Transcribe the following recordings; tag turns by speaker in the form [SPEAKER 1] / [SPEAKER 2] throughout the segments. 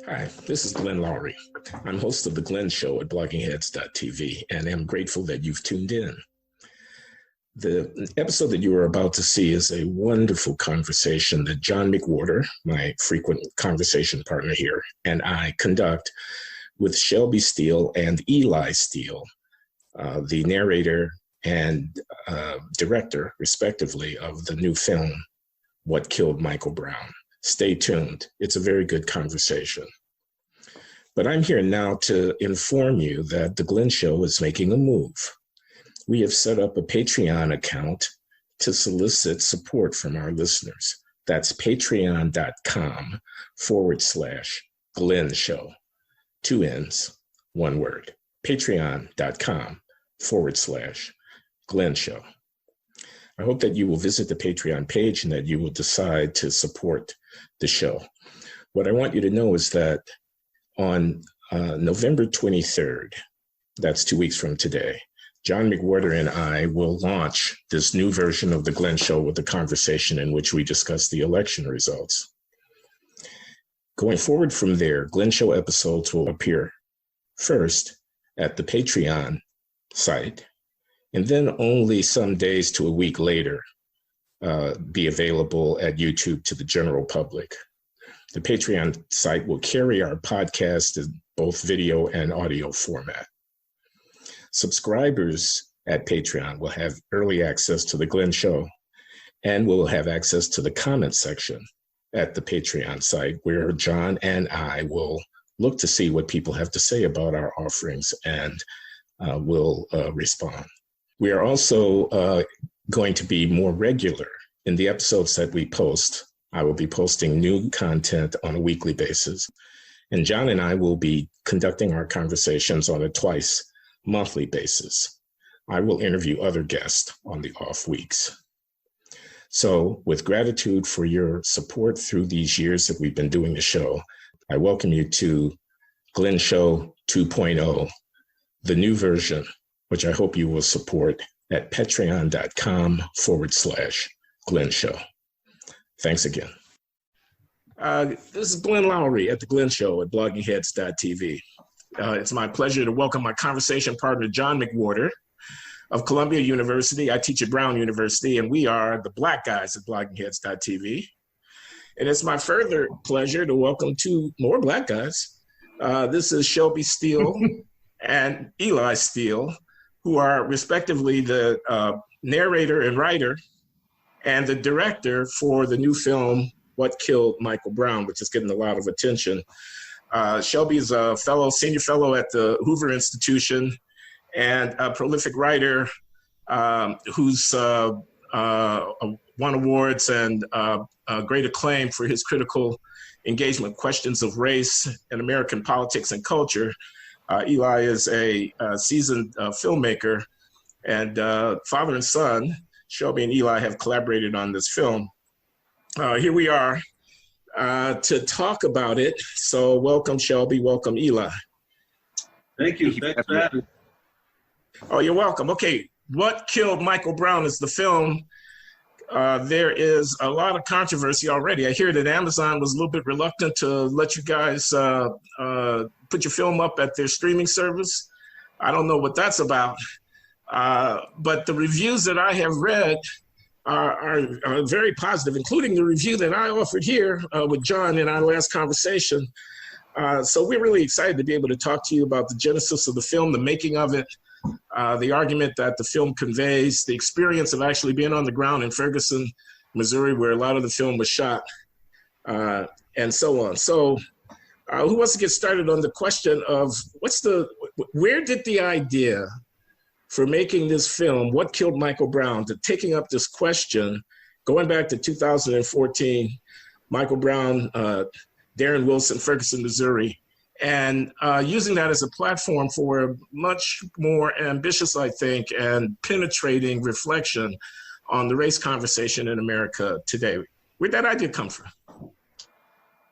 [SPEAKER 1] Hi, this is Glenn Lowry. I'm host of The Glenn Show at bloggingheads.tv, and I'm grateful that you've tuned in. The episode that you are about to see is a wonderful conversation that John McWhorter, my frequent conversation partner here, and I conduct with Shelby Steele and Eli Steele, the narrator and director, respectively, of the new film, What Killed Michael Brown. Stay tuned. It's a very good conversation. But I'm here now to inform you that The Glenn Show is making a move. We have set up a Patreon account to solicit support from our listeners. That's patreon.com/Glenn Show. 2 N's, 1 word. Patreon.com/Glenn Show. I hope that you will visit the Patreon page and that you will decide to support the show. What I want you to know is that on November 23rd, that's 2 weeks from today, John McWhorter and I will launch this new version of The Glenn Show with a conversation in which we discuss the election results. Going forward from there, Glenn Show episodes will appear first at the Patreon site, and then only some days to a week later be available at YouTube to the general public. The Patreon site will carry our podcast in both video and audio format. Subscribers at Patreon will have early access to The Glenn Show and will have access to the comment section at the Patreon site, where John and I will look to see what people have to say about our offerings and will respond. We are also going to be more regular in the episodes that we post. I will be posting new content on a weekly basis, and John and I will be conducting our conversations on a twice-monthly basis. I will interview other guests on the off weeks. So, with gratitude for your support through these years that we've been doing the show, I welcome you to Glenn Show 2.0, the new version, which I hope you will support at patreon.com/Glenn Show. Thanks again. This is Glenn Lowry at The Glenn Show at bloggingheads.tv. It's my pleasure to welcome my conversation partner, John McWhorter of Columbia University. I teach at Brown University, and we are the Black guys at bloggingheads.tv. And it's my further pleasure to welcome 2 more Black guys. This is Shelby Steele and Eli Steele, who are respectively the narrator and writer and the director for the new film, What Killed Michael Brown, which is getting a lot of attention. Shelby is a senior fellow at the Hoover Institution and a prolific writer who's won awards and great acclaim for his critical engagement questions of race and American politics and culture. Eli is a seasoned filmmaker and father and son. Shelby and Eli have collaborated on this film. Here we are to talk about it. So welcome, Shelby. Welcome, Eli.
[SPEAKER 2] Thank you. Thanks for having me.
[SPEAKER 1] Oh, you're welcome. Okay, What Killed Michael Brown is the film. There is a lot of controversy already. I hear that Amazon was a little bit reluctant to let you guys put your film up at their streaming service. I don't know what that's about. But the reviews that I have read are very positive, including the review that I offered here with John in our last conversation. So we're really excited to be able to talk to you about the genesis of the film, the making of it, the argument that the film conveys, the experience of actually being on the ground in Ferguson, Missouri, where a lot of the film was shot, and so on. So who wants to get started on the question of where did the idea for making this film, What Killed Michael Brown, to taking up this question, going back to 2014, Michael Brown, Darren Wilson, Ferguson, Missouri, and using that as a platform for a much more ambitious, I think, and penetrating reflection on the race conversation in America today. Where'd that idea come from?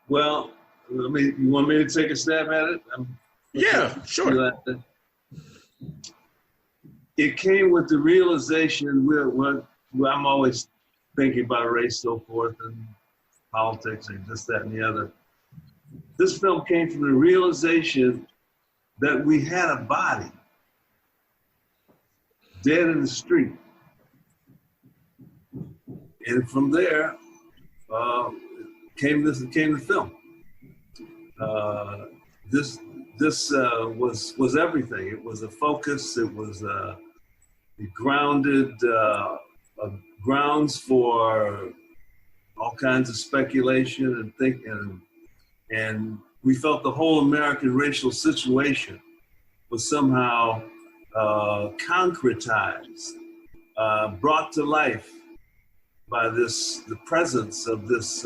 [SPEAKER 2] Well, you want me to take a stab at it?
[SPEAKER 1] Yeah, sure.
[SPEAKER 2] It came with the realization where I'm always thinking about race, so forth, and politics and this, that, and the other. This film came from the realization that we had a body dead in the street. And from there came the film. This was everything. It was a focus. It was grounded grounds for all kinds of speculation and thinking. And we felt the whole American racial situation was somehow concretized, brought to life by the presence of this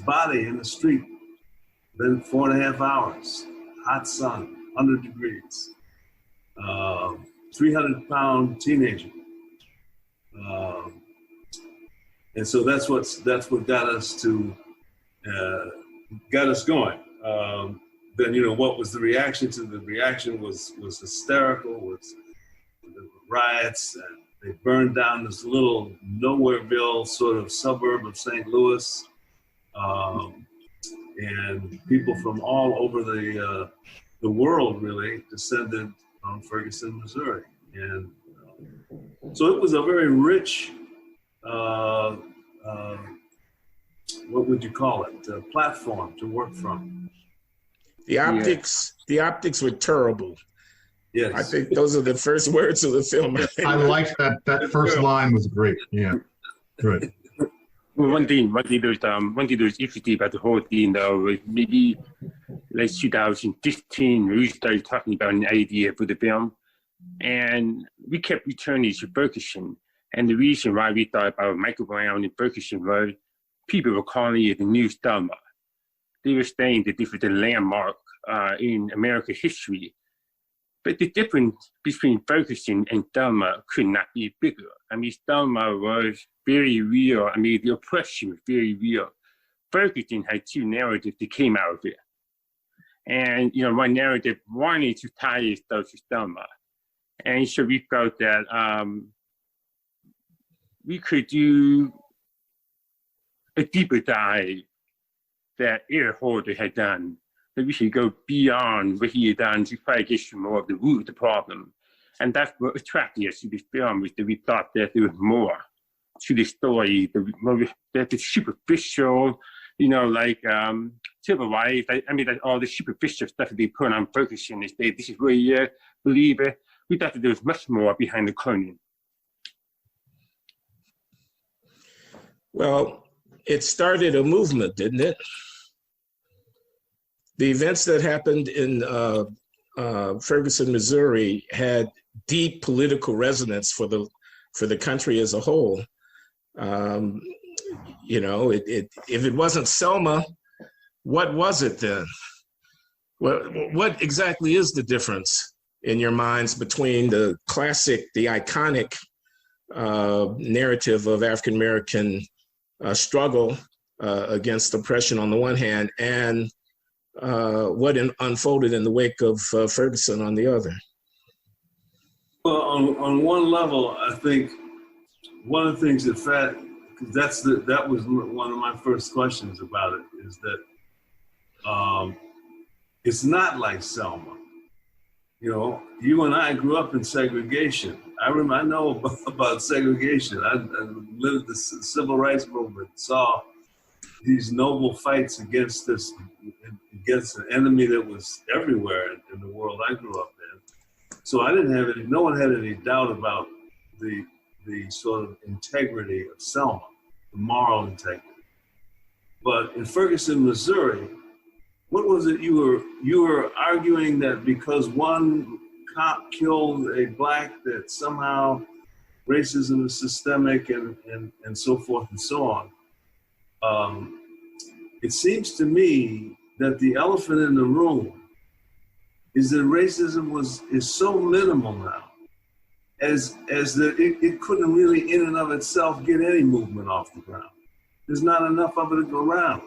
[SPEAKER 2] body in the street. Been 4.5 hours, hot sun, 100 degrees, 300-pound teenager. And so that's what got us going. Then, you know, what was the reaction to the reaction was hysterical, was the riots, and they burned down this little nowhereville sort of suburb of St. Louis. And people from all over the world really descended from Ferguson, Missouri. And so it was a very rich, what would you call it, platform to work from.
[SPEAKER 1] The optics were terrible.
[SPEAKER 2] Yes.
[SPEAKER 1] I think those are the first words of the film.
[SPEAKER 3] I liked that first line was great. Yeah, good.
[SPEAKER 4] Well, one thing that was interesting about the whole thing, though, was maybe like 2015, we started talking about an idea for the film, and we kept returning to Ferguson. And the reason why we thought about Michael Brown and Ferguson was people were calling it the new Selma. They were saying that this was a landmark in American history. But the difference between Ferguson and Selma could not be bigger. I mean, Selma was very real. I mean, the oppression was very real. Ferguson had two narratives that came out of it. And, you know, one narrative wanted to tie itself to Selma. And so we felt that we could do a deeper dive that Eric Holder had done, that we should go beyond what he had done to try to get to more of the root of the problem. And that's what attracted us to this film, was that we thought that there was more to the story, that the superficial, you know, like civil rights, I mean, like all the superficial stuff that they put on Ferguson, this is where you believe it. We thought that there was much more behind the curtain.
[SPEAKER 1] Well, it started a movement, didn't it? The events that happened in Ferguson, Missouri had deep political resonance for the country as a whole. You know, if it wasn't Selma, what was it then? What exactly is the difference in your minds between the classic, the iconic narrative of African American struggle against oppression on the one hand, and what unfolded in the wake of Ferguson on the other?
[SPEAKER 2] Well, on one level, I think one of the things that was one of my first questions about it, is that it's not like Selma. You know, you and I grew up in segregation. I know about segregation. I lived the civil rights movement, saw these noble fights against an enemy that was everywhere in the world I grew up in. So no one had any doubt about the sort of integrity of Selma, the moral integrity. But in Ferguson, Missouri, what was it you were arguing that because one cop killed a black, that somehow racism is systemic and so forth and so on. It seems to me that the elephant in the room is that racism is so minimal now, as that it couldn't really in and of itself get any movement off the ground. There's not enough of it to go around.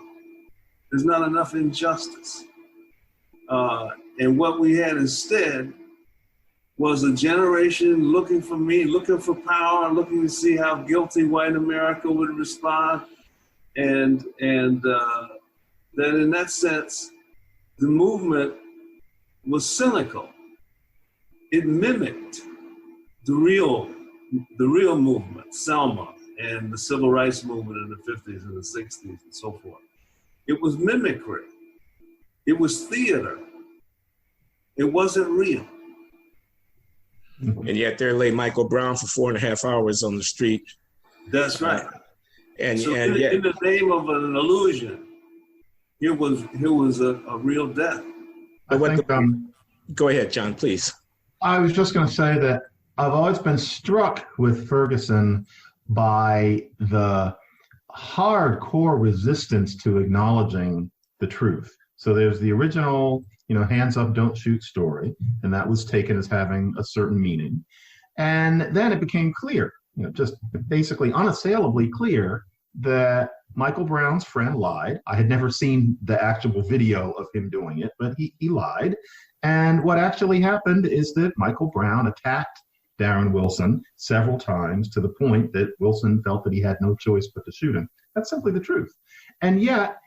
[SPEAKER 2] There's not enough injustice. And what we had instead was a generation looking for power, looking to see how guilty white America would respond. and that in that sense, the movement was cynical. It mimicked the real movement, Selma, and the civil rights movement in the 50s and the 60s and so forth. It was mimicry. It was theater. It wasn't real.
[SPEAKER 1] And yet there lay Michael Brown for 4.5 hours on the street.
[SPEAKER 2] That's right.
[SPEAKER 1] And
[SPEAKER 2] so
[SPEAKER 1] and
[SPEAKER 2] in,
[SPEAKER 1] yet,
[SPEAKER 2] in the name of an illusion, here was a real death.
[SPEAKER 1] Go ahead, John, please.
[SPEAKER 3] I was just going to say that I've always been struck with Ferguson by the hardcore resistance to acknowledging the truth. So there's the original, hands up, don't shoot story, and that was taken as having a certain meaning. And then it became clear, just basically unassailably clear, that Michael Brown's friend lied. I had never seen the actual video of him doing it, but he lied. And what actually happened is that Michael Brown attacked Darren Wilson several times to the point that Wilson felt that he had no choice but to shoot him. That's simply the truth. And yet,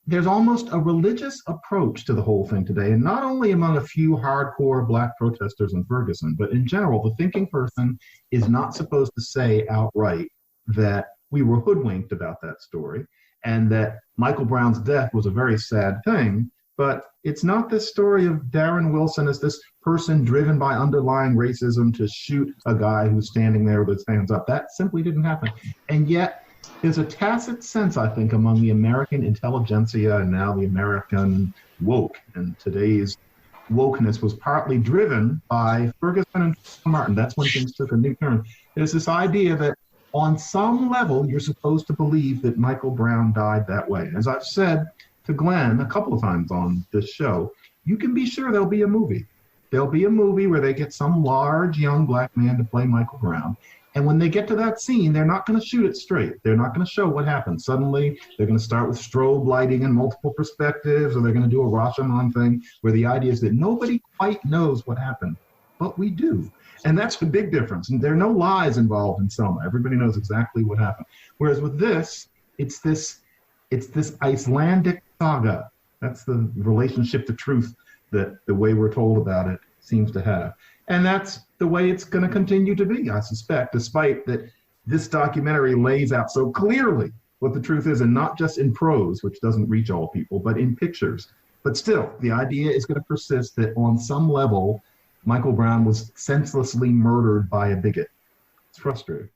[SPEAKER 3] there's almost a religious approach to the whole thing today, and not only among a few hardcore Black protesters in Ferguson, but in general, the thinking person is not supposed to say outright that we were hoodwinked about that story and that Michael Brown's death was a very sad thing. But it's not this story of Darren Wilson as this person driven by underlying racism to shoot a guy who's standing there with his hands up. That simply didn't happen. And yet, there's a tacit sense, I think, among the American intelligentsia and now the American woke. And today's wokeness was partly driven by Ferguson and Martin. That's when things took a new turn. There's this idea that on some level, you're supposed to believe that Michael Brown died that way. As I've said to Glenn a couple of times on this show, you can be sure there'll be a movie. There'll be a movie where they get some large young Black man to play Michael Brown. And when they get to that scene, they're not going to shoot it straight. They're not going to show what happened. Suddenly, they're going to start with strobe lighting and multiple perspectives, or they're going to do a Rashomon thing where the idea is that nobody quite knows what happened, but we do. And that's the big difference. And there are no lies involved in Selma. Everybody knows exactly what happened. Whereas with this, it's this Icelandic saga. That's the relationship to truth that the way we're told about it seems to have. And that's the way it's going to continue to be, I suspect, despite that this documentary lays out so clearly what the truth is, and not just in prose, which doesn't reach all people, but in pictures. But still, the idea is going to persist that on some level, Michael Brown was senselessly murdered by a bigot. It's frustrating.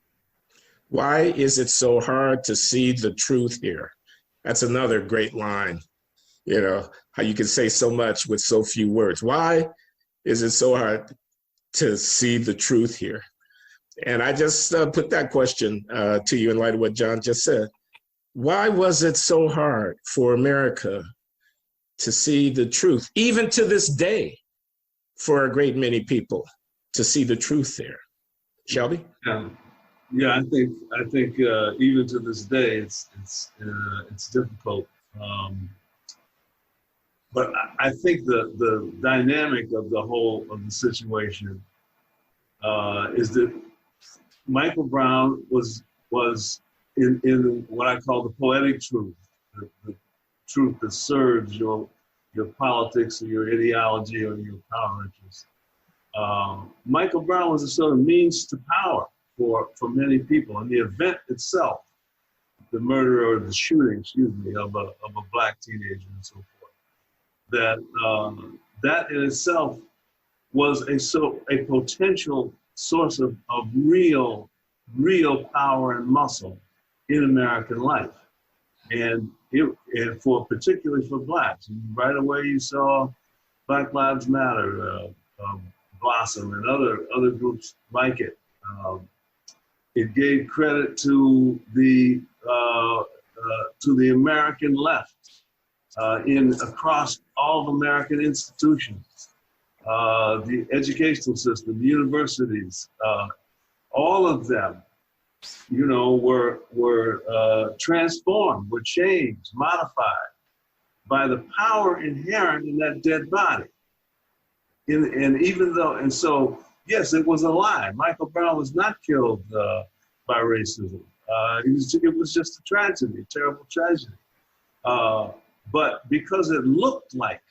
[SPEAKER 1] Why is it so hard to see the truth here? That's another great line. How you can say so much with so few words. Why is it so hard to see the truth here? And I just put that question to you in light of what John just said. Why was it so hard for America to see the truth, even to this day, for a great many people to see the truth there? Shelby?
[SPEAKER 2] Yeah, I think even to this day, it's difficult. But I think the dynamic of the situation is that Michael Brown was in what I call the poetic truth, the truth that serves your politics or your ideology or your power interests. Michael Brown was a sort of means to power for many people, and the event itself, the murder or the shooting, of a Black teenager and so forth. That in itself was a potential source of real power and muscle in American life, and particularly for Blacks. Right away, you saw Black Lives Matter blossom and other groups like it. It gave credit to the American left. Across all of American institutions, the educational system, the universities, all of them, were transformed, were changed, modified by the power inherent in that dead body. So yes, it was a lie. Michael Brown was not killed by racism. It was just a tragedy, a terrible tragedy. But because it looked like,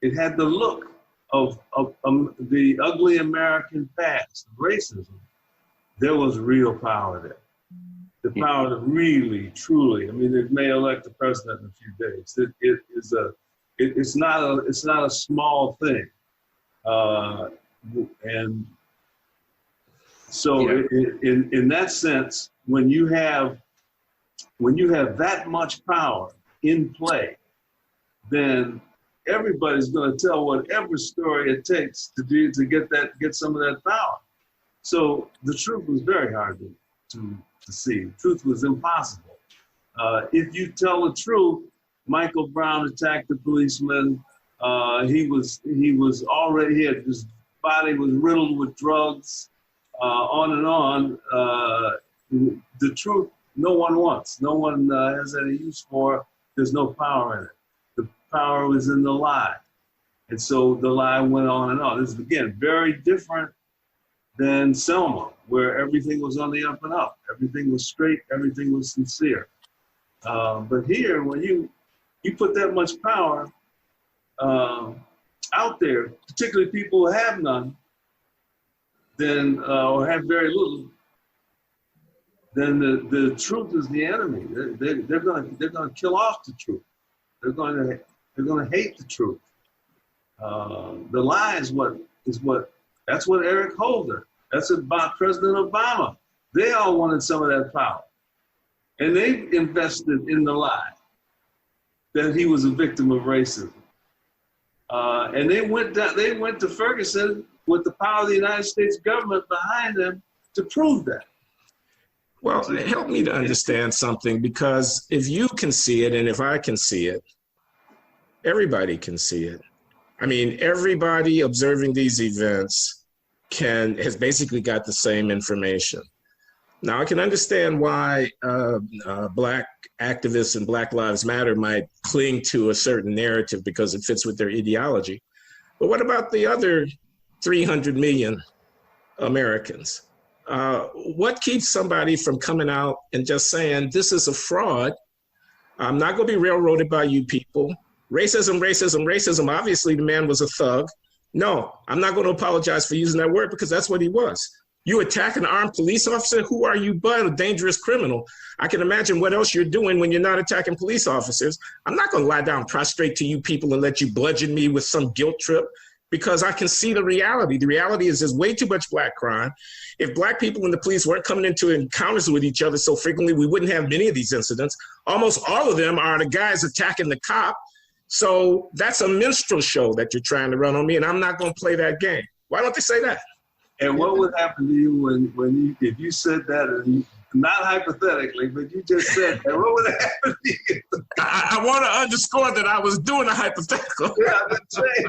[SPEAKER 2] it had the look of the ugly American past, racism, there was real power there. The power to really, truly, I mean, it may elect the president in a few days. It's not a small thing. And so in that sense, when you have that much power in play, then everybody's going to tell whatever story it takes to get some of that power. So the truth was very hard to see. The truth was impossible. If you tell the truth, Michael Brown attacked the policeman. He his body was riddled with drugs, on and on. The truth, no one wants. No one has any use for. There's no power in it. The power was in the lie. And so the lie went on and on. This is, again, very different than Selma, where everything was on the up and up. Everything was straight, everything was sincere. But here, when you put that much power out there, particularly people who have none, then or have very little, then the truth is the enemy. They're gonna kill off the truth. They're gonna hate the truth. The lie is what. That's what Eric Holder. That's about President Obama. They all wanted some of that power, and they invested in the lie that he was a victim of racism. And they went to Ferguson with the power of the United States government behind them to prove that.
[SPEAKER 1] Well, help me to understand something, because if you can see it and if I can see it, everybody can see it. I mean, everybody observing these events has basically got the same information. Now, I can understand why Black activists and Black Lives Matter might cling to a certain narrative because it fits with their ideology. But what about the other 300 million Americans? What keeps somebody from coming out and just saying, this is a fraud? I'm not going to be railroaded by you people. Racism, racism, racism. Obviously, the man was a thug. No, I'm not going to apologize for using that word because that's what he was. You attack an armed police officer? Who are you but? A dangerous criminal. I can imagine what else you're doing when you're not attacking police officers. I'm not going to lie down prostrate to you people and let you bludgeon me with some guilt trip, because I can see the reality. The reality is there's way too much Black crime. If Black people and the police weren't coming into encounters with each other so frequently, we wouldn't have many of these incidents. Almost all of them are the guys attacking the cop. So that's a minstrel show that you're trying to run on me, and I'm not going to play that game. Why don't they say that?
[SPEAKER 2] And what would happen to you if you said that, and not hypothetically, but you just said that, what would happen to you?
[SPEAKER 1] I want to underscore that I was doing a hypothetical.
[SPEAKER 2] Yeah, that's right.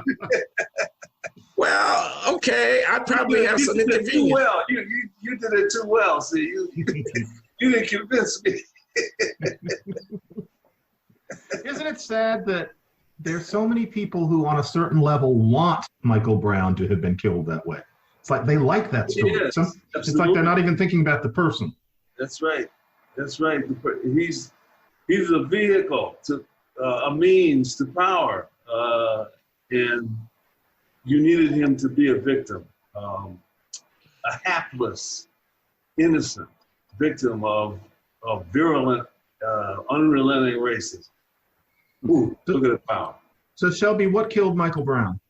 [SPEAKER 1] Well, okay, I'd probably have some inconvenience.
[SPEAKER 2] Too well. You did it too well. See, you didn't convince me.
[SPEAKER 3] Isn't it sad that there's so many people who on a certain level want Michael Brown to have been killed that way? It's like they like that story.
[SPEAKER 2] Yes,
[SPEAKER 3] it's like they're not even thinking about the person.
[SPEAKER 2] That's right. That's right. He's a vehicle to a means to power, and you needed him to be a victim, a hapless, innocent victim of virulent, unrelenting racism. Ooh, look at the power.
[SPEAKER 3] So Shelby, what killed Michael Brown?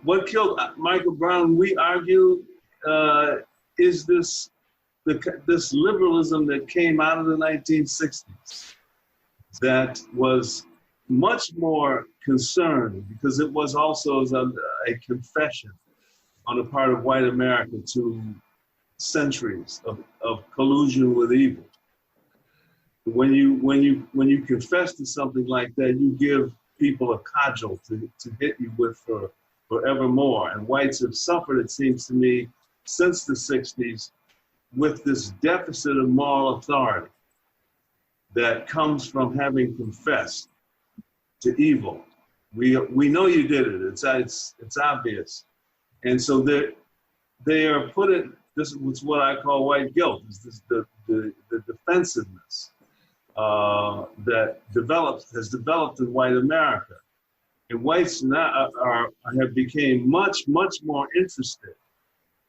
[SPEAKER 2] What killed Michael Brown, we argue, is this liberalism that came out of the 1960s that was much more concerned, because it was also a confession on the part of white America to centuries of collusion with evil. When you confess to something like that, you give people a cudgel to hit you with forevermore. And whites have suffered, it seems to me, since the 60s with this deficit of moral authority that comes from having confessed to evil. We know you did it. It's obvious. And so they are put this was what I call white guilt. Is this the defensiveness that has developed in white America, and whites now have become much more interested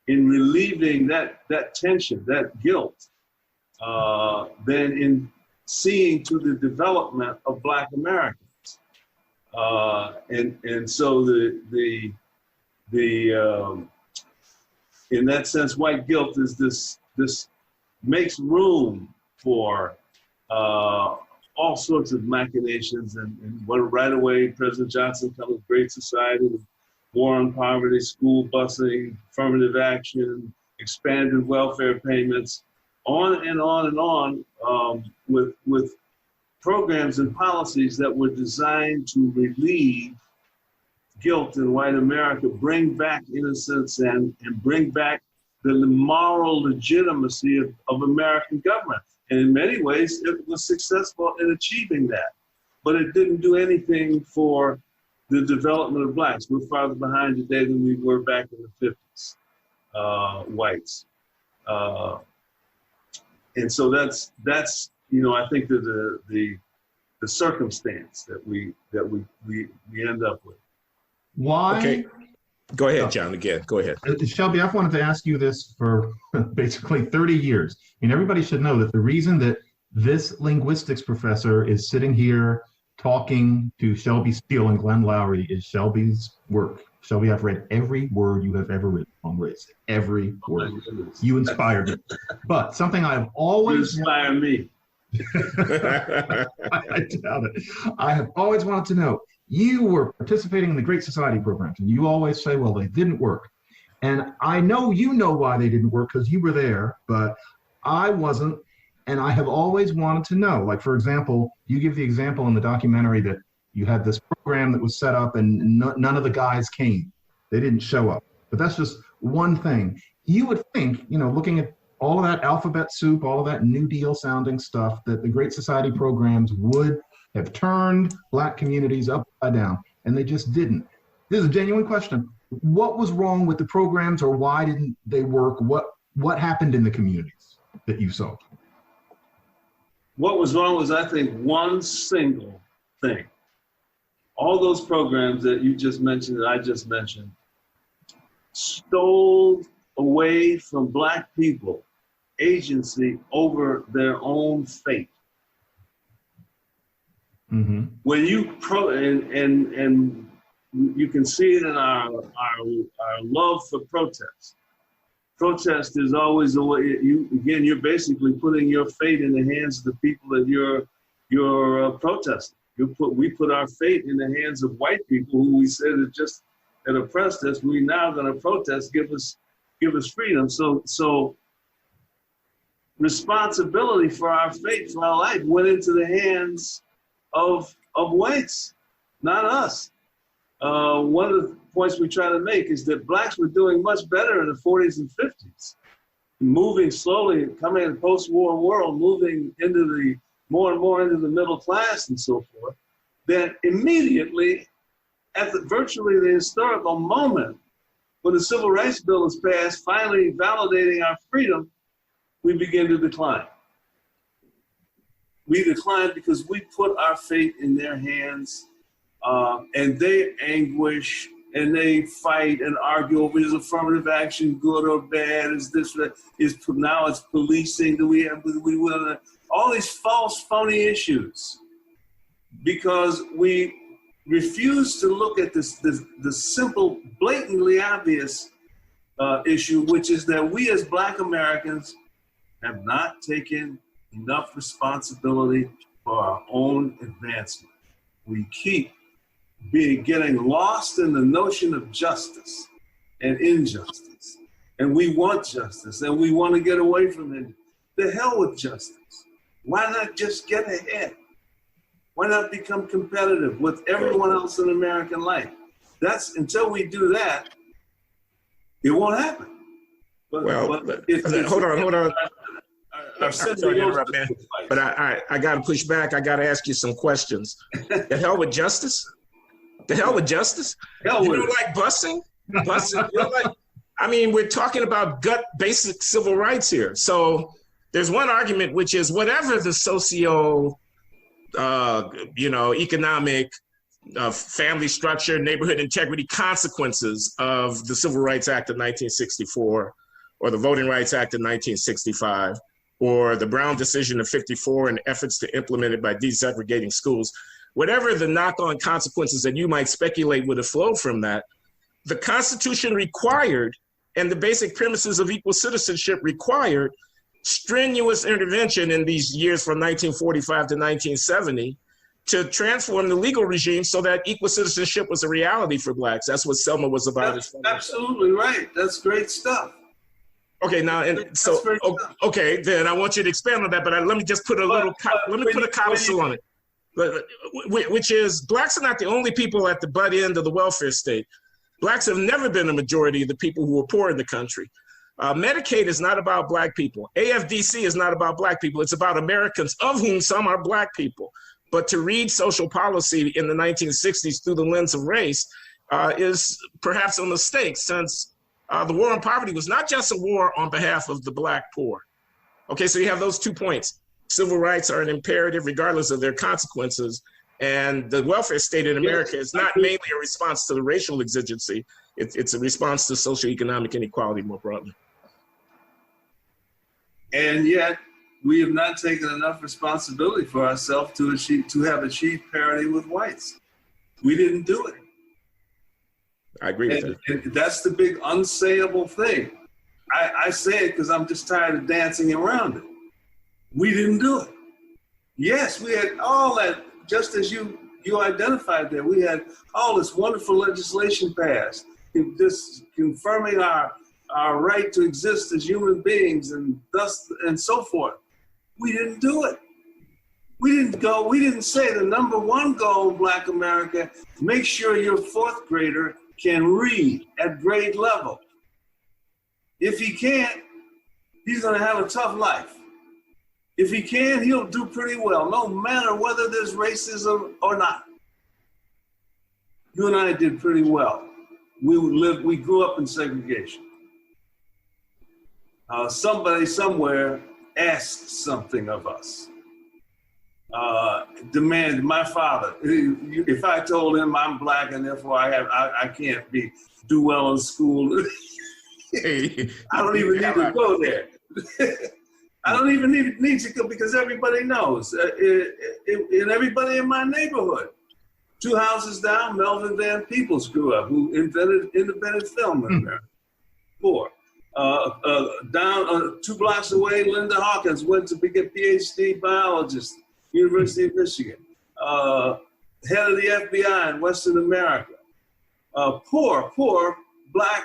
[SPEAKER 2] in relieving that tension, that guilt, than in seeing to the development of Black Americans. And so the in that sense, white guilt is this makes room for all sorts of machinations, and what right away President Johnson comes with Great Society, war on poverty, school busing, affirmative action, expanded welfare payments, on and on and on, with programs and policies that were designed to relieve guilt in white America, bring back innocence, and bring back the moral legitimacy of American government. And in many ways, it was successful in achieving that. But it didn't do anything for the development of Blacks. We're farther behind today than we were back in the 50s, whites. And so that's I think that the circumstance that we end up with.
[SPEAKER 3] Why?
[SPEAKER 1] Okay. Go ahead, John, again. Go ahead.
[SPEAKER 3] Shelby, I've wanted to ask you this for basically 30 years. And everybody should know that the reason that this linguistics professor is sitting here talking to Shelby Steele and Glenn Loury is Shelby's work. Shelby, I've read every word you have ever written on race. Every word. You inspired me. But something I've always...
[SPEAKER 2] You inspire me.
[SPEAKER 3] I doubt it. I have always wanted to know, you were participating in the Great Society programs, and you always say, well, they didn't work. And I know you know why they didn't work because you were there, but I wasn't. And I have always wanted to know, like, for example, you give the example in the documentary that you had this program that was set up and none of the guys came. They didn't show up. But that's just one thing. You would think, looking at all of that alphabet soup, all of that New Deal sounding stuff, that the Great Society programs would have turned Black communities upside down, and they just didn't. This is a genuine question. What was wrong with the programs, or why didn't they work? What happened in the communities that you saw?
[SPEAKER 2] What was wrong was, I think, one single thing. All those programs that you just mentioned, that I just mentioned, stole away from Black people agency over their own fate. Mm-hmm. When you and you can see it in our love for protest. Protest is always a way. You're basically putting your fate in the hands of the people that you're protesting. We put our fate in the hands of white people who we said had oppressed us. We're now going to protest. Give us freedom. So responsibility for our fate, for our life, went into the hands of whites, not us. One of the points we try to make is that Blacks were doing much better in the 40s and 50s, moving slowly, coming in the post-war world, moving more and more into the middle class and so forth, that immediately at virtually the historical moment when the Civil Rights Bill was passed, finally validating our freedom, we begin to decline. We decline because we put our fate in their hands, and they anguish and they fight and argue over, is affirmative action good or bad? Is this, now it's policing? Do we all these false, phony issues? Because we refuse to look at the simple, blatantly obvious issue, which is that we as Black Americans have not taken enough responsibility for our own advancement. We keep getting lost in the notion of justice and injustice. And we want justice, and we want to get away from it. The hell with justice. Why not just get ahead? Why not become competitive with everyone else in American life? Until we do that, it won't happen.
[SPEAKER 1] Hold on. I'm sorry to interrupt, man, but I got to push back. I got to ask you some questions. The hell with justice? The hell with justice? You don't like busing? I mean, we're talking about gut basic civil rights here. So there's one argument, which is whatever the economic, family structure, neighborhood integrity consequences of the Civil Rights Act of 1964, or the Voting Rights Act of 1965, or the Brown decision of 54 and efforts to implement it by desegregating schools, whatever the knock-on consequences that you might speculate would have flowed from that, the Constitution required, and the basic premises of equal citizenship required, strenuous intervention in these years from 1945 to 1970 to transform the legal regime so that equal citizenship was a reality for Blacks. That's what Selma was about.
[SPEAKER 2] That's absolutely right. That's great stuff.
[SPEAKER 1] Okay, now, and so, okay, then I want you to expand on that, but let me just put a little, let me put a codicil on it, which is Blacks are not the only people at the butt end of the welfare state. Blacks have never been a majority of the people who are poor in the country. Medicaid is not about Black people. AFDC is not about Black people. It's about Americans, of whom some are Black people. But to read social policy in the 1960s through the lens of race is perhaps a mistake, since the war on poverty was not just a war on behalf of the Black poor. Okay, so you have those 2 points. Civil rights are an imperative regardless of their consequences. And the welfare state in America is not mainly a response to the racial exigency. It's a response to socioeconomic inequality more broadly.
[SPEAKER 2] And yet, we have not taken enough responsibility for ourselves to have achieved parity with whites. We didn't do it.
[SPEAKER 1] I agree with that.
[SPEAKER 2] And that's the big unsayable thing. I say it because I'm just tired of dancing around it. We didn't do it. Yes, we had all that, just as you identified there, we had all this wonderful legislation passed, just confirming our right to exist as human beings and thus and so forth. We didn't do it. We didn't say the number one goal in Black America, make sure your 4th grader can read at grade level. If he can't, he's gonna have a tough life. If he can, he'll do pretty well, no matter whether there's racism or not. You and I did pretty well. We grew up in segregation. Somebody somewhere asked something of us. Demanded, my father, if I told him I'm Black and therefore I can't do well in school, I don't even need to go there. I don't even need to go because everybody knows. And everybody in my neighborhood. 2 houses down, Melvin Van Peebles grew up, who invented independent film in America. 4. Down 2 blocks away, Linda Hawkins went to be a PhD biologist, University of Michigan. Head of the FBI in Western America. Poor Black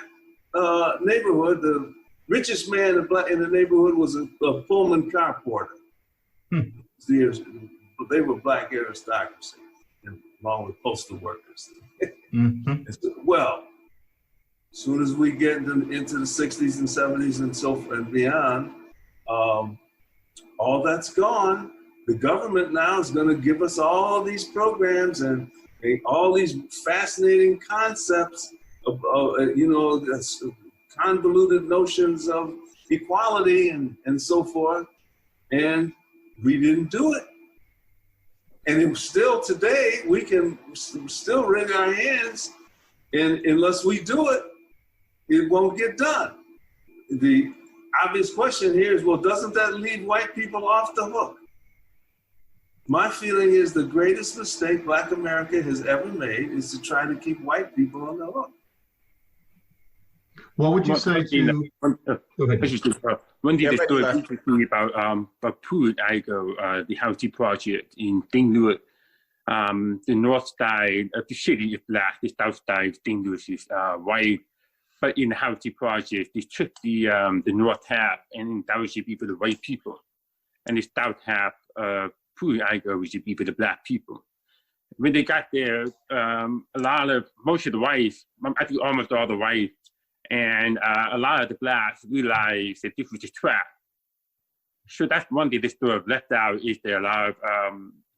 [SPEAKER 2] neighborhood. The richest man in the neighborhood was a Pullman car porter. They were Black aristocracy, along with postal workers. Well, as soon as we get into the 60s and 70s and so forth and beyond, all that's gone. The government now is going to give us all these programs and all these fascinating concepts of convoluted notions of equality and so forth, and we didn't do it. And still today, we can still wring our hands, and unless we do it, it won't get done. The obvious question here is, well, doesn't that leave white people off the hook? My feeling is the greatest mistake Black America has ever made is to try to keep white people on the hook.
[SPEAKER 3] What would you say to...
[SPEAKER 4] One thing that stood interesting about Pruitt Igoe, the housing project in St. Louis, the north side of the city is Black, the south side of St. Louis is white. But in the housing project, they took the north half and that would be for the white people. And the south half, Pruitt Igoe would be for the Black people. When they got there, most of the whites, I think almost all the whites, and a lot of the Blacks realized that this was a trap. So that's one thing that sort of left out is there are a lot of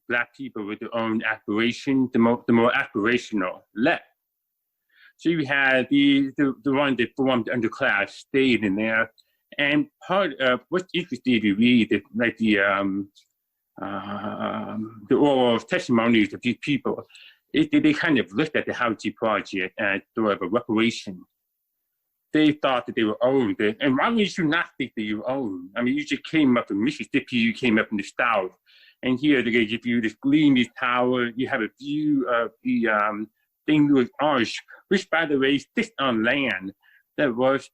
[SPEAKER 4] Black people with their own aspiration, the more aspirational left. So you had the one that formed the underclass stayed in there. And part of what's interesting to read, like the oral testimonies of these people, they kind of looked at the Housing Project as sort of a reparation. They thought that they were owned. And why would you not think that you were owned? I mean, you just came up in Mississippi, you came up in the South, and here they give you this gleaming tower. You have a view of the St. Louis Arch, which, by the way, sits on land that was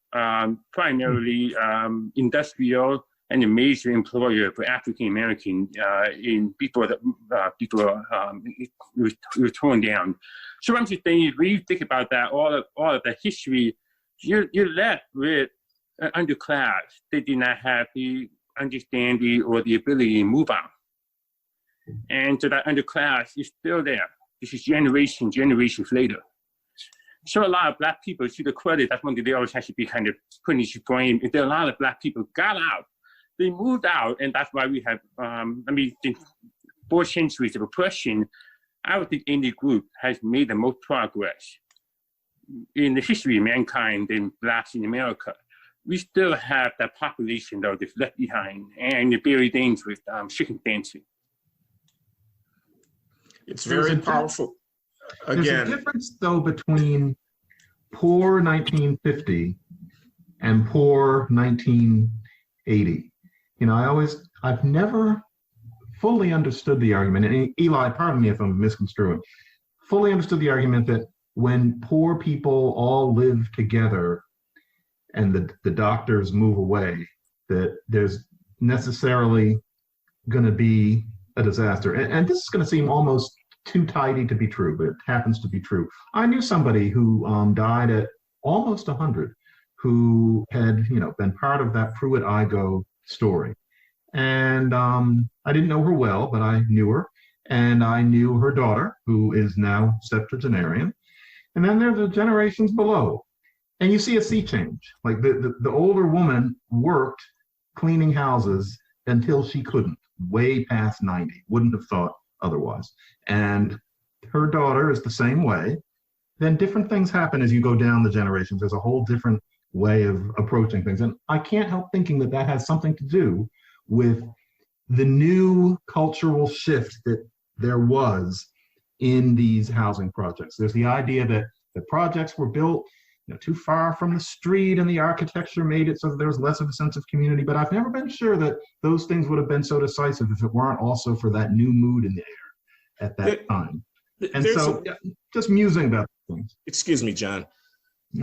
[SPEAKER 4] primarily industrial and a major employer for African Americans before it was torn down. So I'm just saying, when you think about that, all of the history, you're left with an underclass that did not have the understanding or the ability to move on. And so that underclass is still there. This is generations later. So a lot of Black people, to the credit, that's one thing they always have to be kind of putting into blame. There are a lot of Black people got out. They moved out, and that's why we have, in 4 centuries of oppression, I don't think any group has made the most progress in the history of mankind than Blacks in America. We still have that population, though, that's left behind, and they're very dangerous circumstances.
[SPEAKER 1] It's very powerful. Again,
[SPEAKER 3] there's a difference, though, between poor 1950 and poor 1980. You know, I've never fully understood the argument, and Eli, pardon me if I'm misconstruing, fully understood the argument that when poor people all live together and the doctors move away, that there's necessarily going to be a disaster. And this is going to seem almost too tidy to be true, but it happens to be true. I knew somebody who died at almost 100, who had, been part of that Pruitt-Igoe story. And I didn't know her well, but I knew her. And I knew her daughter, who is now septuagenarian. And then there's the generations below. And you see a sea change. Like the older woman worked cleaning houses until she couldn't, way past 90, wouldn't have thought otherwise. And her daughter is the same way. Then different things happen as you go down the generations. There's a whole different way of approaching things. And I can't help thinking that has something to do with the new cultural shift that there was in these housing projects. There's the idea that the projects were built too far from the street, and the architecture made it so that there was less of a sense of community. But I've never been sure that those things would have been so decisive if it weren't also for that new mood in the air at that time. And so just musing about things.
[SPEAKER 1] Excuse me, John.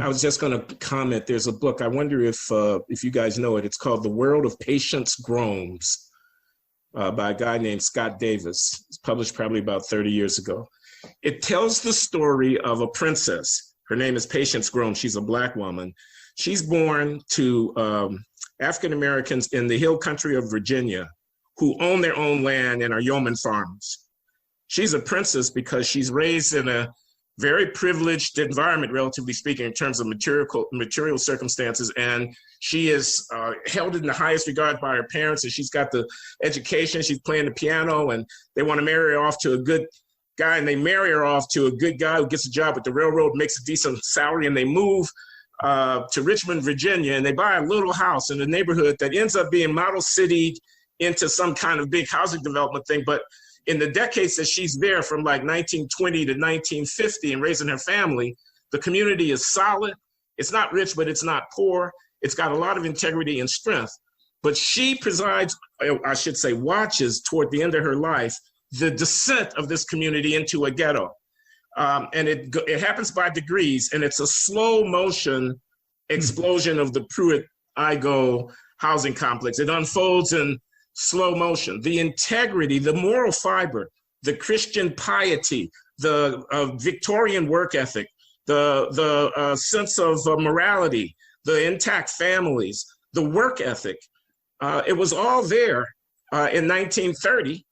[SPEAKER 1] I was just going to comment. There's a book. I wonder if you guys know it. It's called The World of Patience Groans by a guy named Scott Davis. It's published probably about 30 years ago. It tells the story of a princess. Her name is Patience Groans. She's a Black woman. She's born to African Americans in the hill country of Virginia who own their own land and are yeoman farmers. She's a princess because she's raised in a very privileged environment, relatively speaking, in terms of material circumstances. And she is held in the highest regard by her parents, and she's got the education. She's playing the piano, and they want to marry her off to a good guy, and they marry her off to a good guy who gets a job with the railroad, makes a decent salary, and they move to Richmond, Virginia, and they buy a little house in a neighborhood that ends up being model city into some kind of big housing development thing. But in the decades that she's there, from like 1920 to 1950 and raising her family, the community is solid. It's not rich, but it's not poor. It's got a lot of integrity and strength. But she presides, I should say, watches toward the end of her life the descent of this community into a ghetto. And it happens by degrees, and it's a slow motion explosion of the Pruitt-Igoe housing complex. It unfolds in slow motion. The integrity, the moral fiber, the Christian piety, the Victorian work ethic, the sense of morality, the intact families, the work ethic, it was all there in 1930,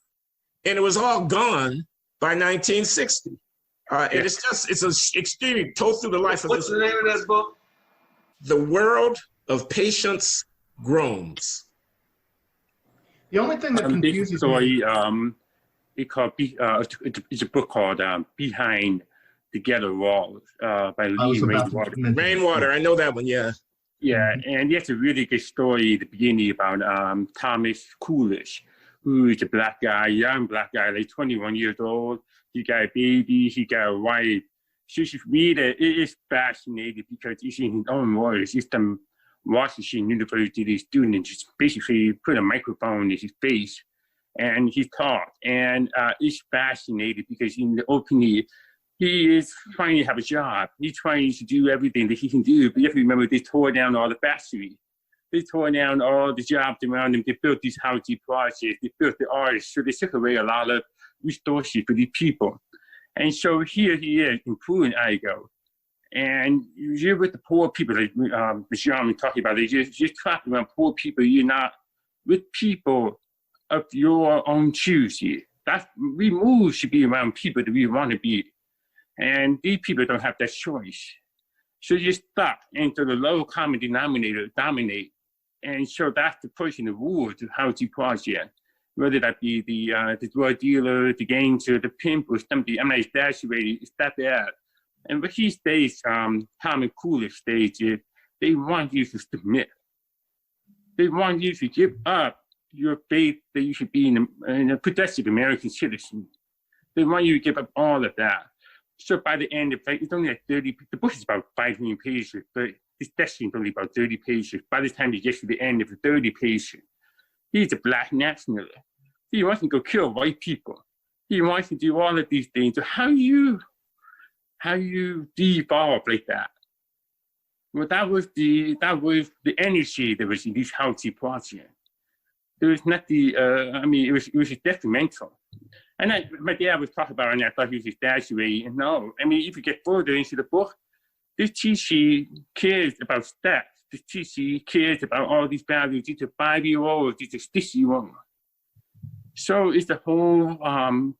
[SPEAKER 1] and it was all gone by 1960. And it's an extremely told through the life of
[SPEAKER 2] What's
[SPEAKER 1] this.
[SPEAKER 2] the name of that book?
[SPEAKER 1] The World of Patience Groans.
[SPEAKER 3] The only thing that confuses me.
[SPEAKER 4] It's a book called Behind The Ghetto Walls by Lee Rainwater.
[SPEAKER 1] Rainwater, I know that one, yeah.
[SPEAKER 4] Yeah, and he has a really good story at the beginning about Thomas Coolidge, who is a black guy, young black guy, like 21 years old. He got a baby, he got a wife. So you should read it. It is fascinating because it's in his own words. It's the Washington University student just basically put a microphone in his face and he talked. And it's fascinating because in the opening, he is trying to have a job. He's trying to do everything that he can do. But you have to remember, they tore down all the factories. They tore down all the jobs around them. They built these housing projects. They built the artists. So they took away a lot of resources for these people. And so here he is in Puerto and you're with the poor people, like Jean was talking about. You're talking about poor people. You're not with people of your own choosing. We move should be around people that we want to be. And these people don't have that choice. So you're stuck into the low common denominator dominate. And so that's the person that rules the housing project. Whether that be the drug dealer, the gangster, the pimp, or something. I'm not exaggerating, it's that bad. And what he states, Thomas Coolidge states, is they want you to submit. They want you to give up your faith that you should be in a progressive American citizen. They want you to give up all of that. So by the end, it's only like 30, the book is about 500 pages, but it's actually only about 30 pages. By the time you get to the end of the 30 pages, he's a black nationalist. He wants to go kill white people. He wants to do all of these things. So how you devolve like that? Well, that was the energy that was in this housing project. There was not it was detrimental. And my dad was talking about it, and I thought he was exaggerating. No, if you get further into the book, this teacher cares about stats. This teacher cares about all these values. These are 5-year-olds, these are 6-year-olds. So it's the whole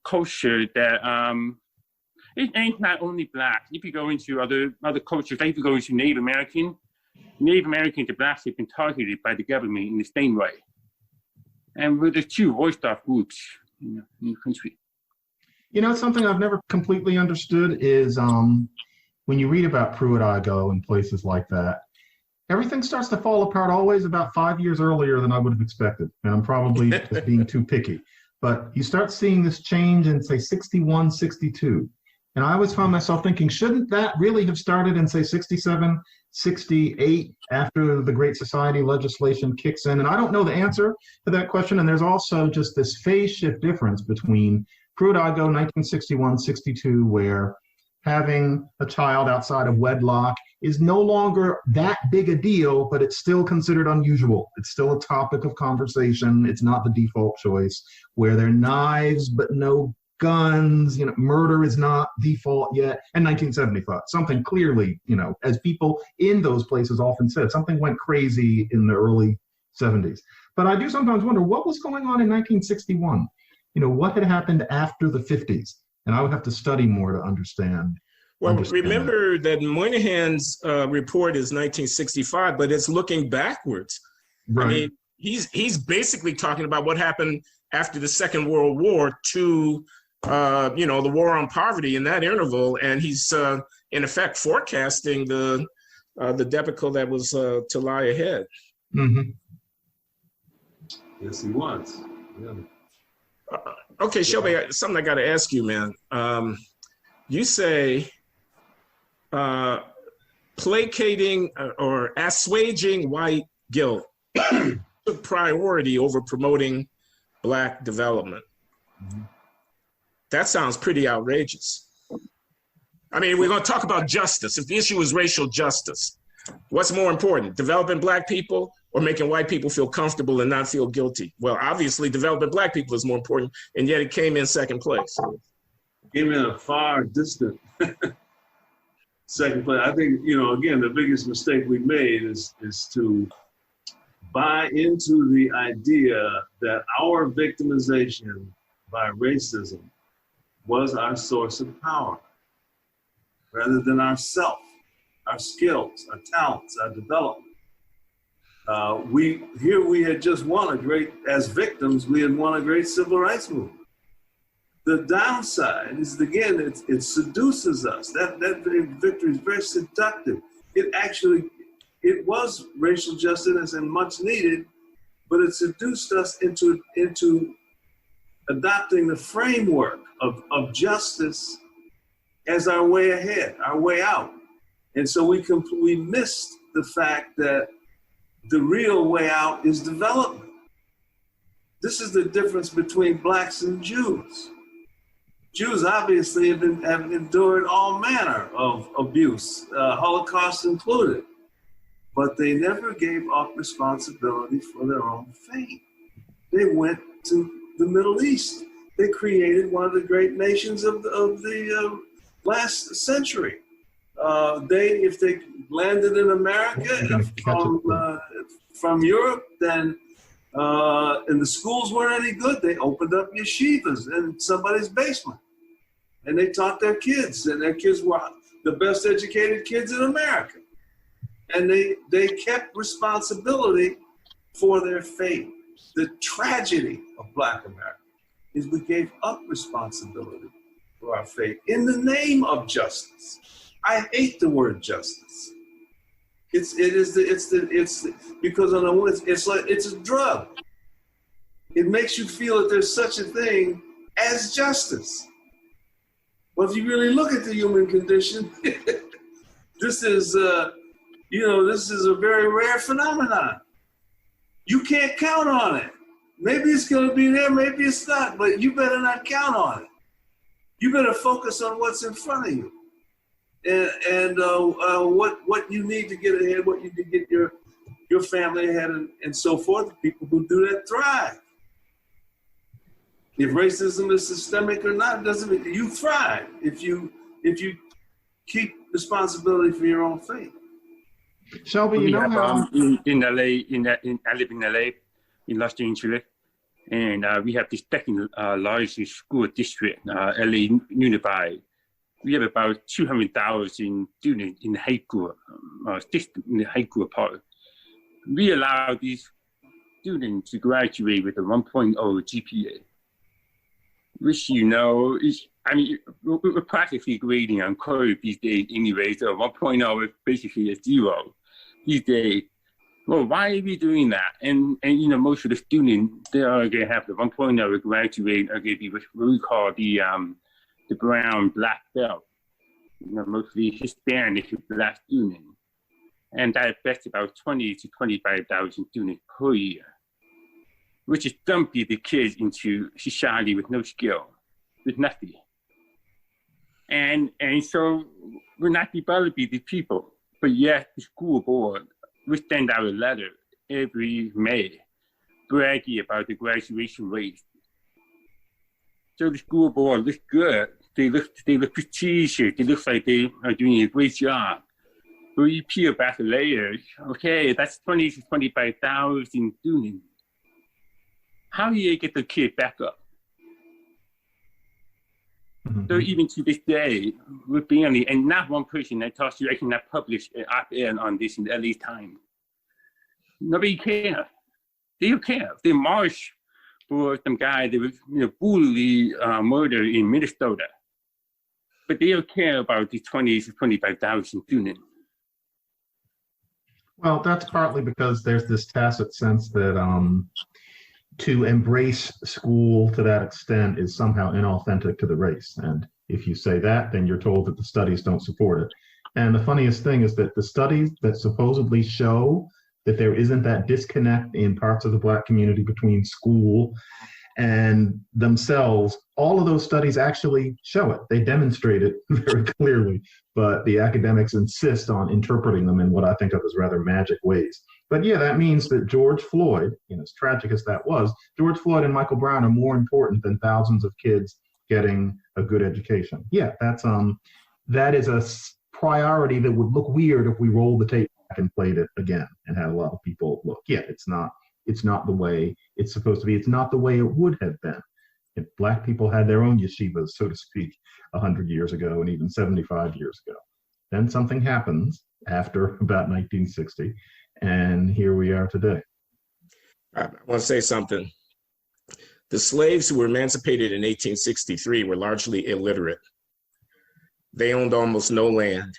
[SPEAKER 4] culture that it ain't not only black. If you go into other cultures, like if you go into Native Americans and blacks have been targeted by the government in the same way. And we're the two voiced off groups in the country.
[SPEAKER 3] Something I've never completely understood is when you read about Pruitt-Igoe and places like that, everything starts to fall apart always about 5 years earlier than I would have expected. And I'm probably just being too picky. But you start seeing this change in, say, 61, 62. And I always found myself thinking, shouldn't that really have started in, say, 67, 68, after the Great Society legislation kicks in? And I don't know the answer to that question. And there's also just this phase shift difference between Pruitt-Igoe 1961, 62, where having a child outside of wedlock is no longer that big a deal, but it's still considered unusual. It's still a topic of conversation. It's not the default choice. Where there are knives but no guns, murder is not default yet. And 1975, something clearly, as people in those places often said, something went crazy in the early 70s. But I do sometimes wonder what was going on in 1961. What had happened after the 50s? And I would have to study more to understand.
[SPEAKER 1] Well, remember that Moynihan's report is 1965, but it's looking backwards.
[SPEAKER 3] Right.
[SPEAKER 1] He's basically talking about what happened after the Second World War to, the war on poverty in that interval, and he's in effect forecasting the debacle that was to lie ahead.
[SPEAKER 3] Mm-hmm.
[SPEAKER 2] Yes, he was. Yeah.
[SPEAKER 1] Okay, Shelby, something I got to ask you, man. You say placating or assuaging white guilt took priority over promoting Black development. Mm-hmm. That sounds pretty outrageous. We're going to talk about justice. If the issue is racial justice, what's more important, developing Black people or making white people feel comfortable and not feel guilty? Well, obviously, developing Black people is more important, and yet it came in second place.
[SPEAKER 2] Came in a far distant second place. I think, again, the biggest mistake we made is to buy into the idea that our victimization by racism was our source of power, rather than ourself, our skills, our talents, our development. We had just won as victims, we had won a great civil rights movement. The downside is, again, it seduces us. That victory is very seductive. It was racial justice and much needed, but it seduced us into adopting the framework of justice as our way ahead, our way out. And so we missed the fact that the real way out is development. This is the difference between blacks and Jews. Jews obviously have endured all manner of abuse, Holocaust included, but they never gave up responsibility for their own fate. They went to the Middle East. They created one of the great nations of the last century. If they landed in America from Europe, then and the schools weren't any good, they opened up yeshivas in somebody's basement. And they taught their kids, and their kids were the best educated kids in America. And they kept responsibility for their fate. The tragedy of Black America is we gave up responsibility for our fate in the name of justice. I hate the word justice. It's because on the one, it's a drug. It makes you feel that there's such a thing as justice. Well, if you really look at the human condition, this is a very rare phenomenon. You can't count on it. Maybe it's going to be there, maybe it's not, but you better not count on it. You better focus on what's in front of you, and what you need to get ahead, what you need to get your family ahead, and so forth. People who do that thrive. If racism is systemic or not, doesn't mean you thrive if you keep responsibility for your own fate.
[SPEAKER 3] Shelby, you know how
[SPEAKER 4] in LA, I live in LA, in Los Angeles, and we have the second largest school district, LA Unified. We have about 200,000 students in the high school system, in the high school part. We allow these students to graduate with a 1.0 GPA. Which, we're practically grading on curve these days anyway, so 1.0 is basically a 0 these days. Well, why are we doing that? And most of the students, they are going to have the 1.0 graduate, are going to be what we call the brown black belt. Mostly Hispanic Black students. And that affects about 20 to 25,000 students per year, which is dumping the kids into society with no skill, with nothing. And so we're not developing the people, but yet the school board will send out a letter every May bragging about the graduation rate. So the school board looks good. They look prestigious. They look like they are doing a great job. But you peel back the layers, okay, that's 20 to 25,000 students. How do you get the kid back up? Mm-hmm. So even to this day, we're barely, and not one person that talks to you, I cannot publish an op-ed on this in the LA Times. Nobody cares. They don't care. They march for some guy that was brutally murdered in Minnesota. But they don't care about the 20 to 25,000 students.
[SPEAKER 3] Well, that's partly because there's this tacit sense that to embrace school to that extent is somehow inauthentic to the race. And if you say that, then you're told that the studies don't support it. And the funniest thing is that the studies that supposedly show that there isn't that disconnect in parts of the Black community between school and themselves, all of those studies actually show it. They demonstrate it very clearly, but the academics insist on interpreting them in what I think of as rather magic ways. But yeah, that means that George Floyd, as tragic as that was, George Floyd and Michael Brown are more important than thousands of kids getting a good education. Yeah, that is a priority that would look weird if we rolled the tape back and played it again and had a lot of people look. Yeah, it's not the way it's supposed to be. It's not the way it would have been if Black people had their own yeshivas, so to speak, 100 years ago and even 75 years ago. Then something happens after about 1960, and here we are today.
[SPEAKER 1] I want to say something. The slaves who were emancipated in 1863 were largely illiterate. They owned almost no land.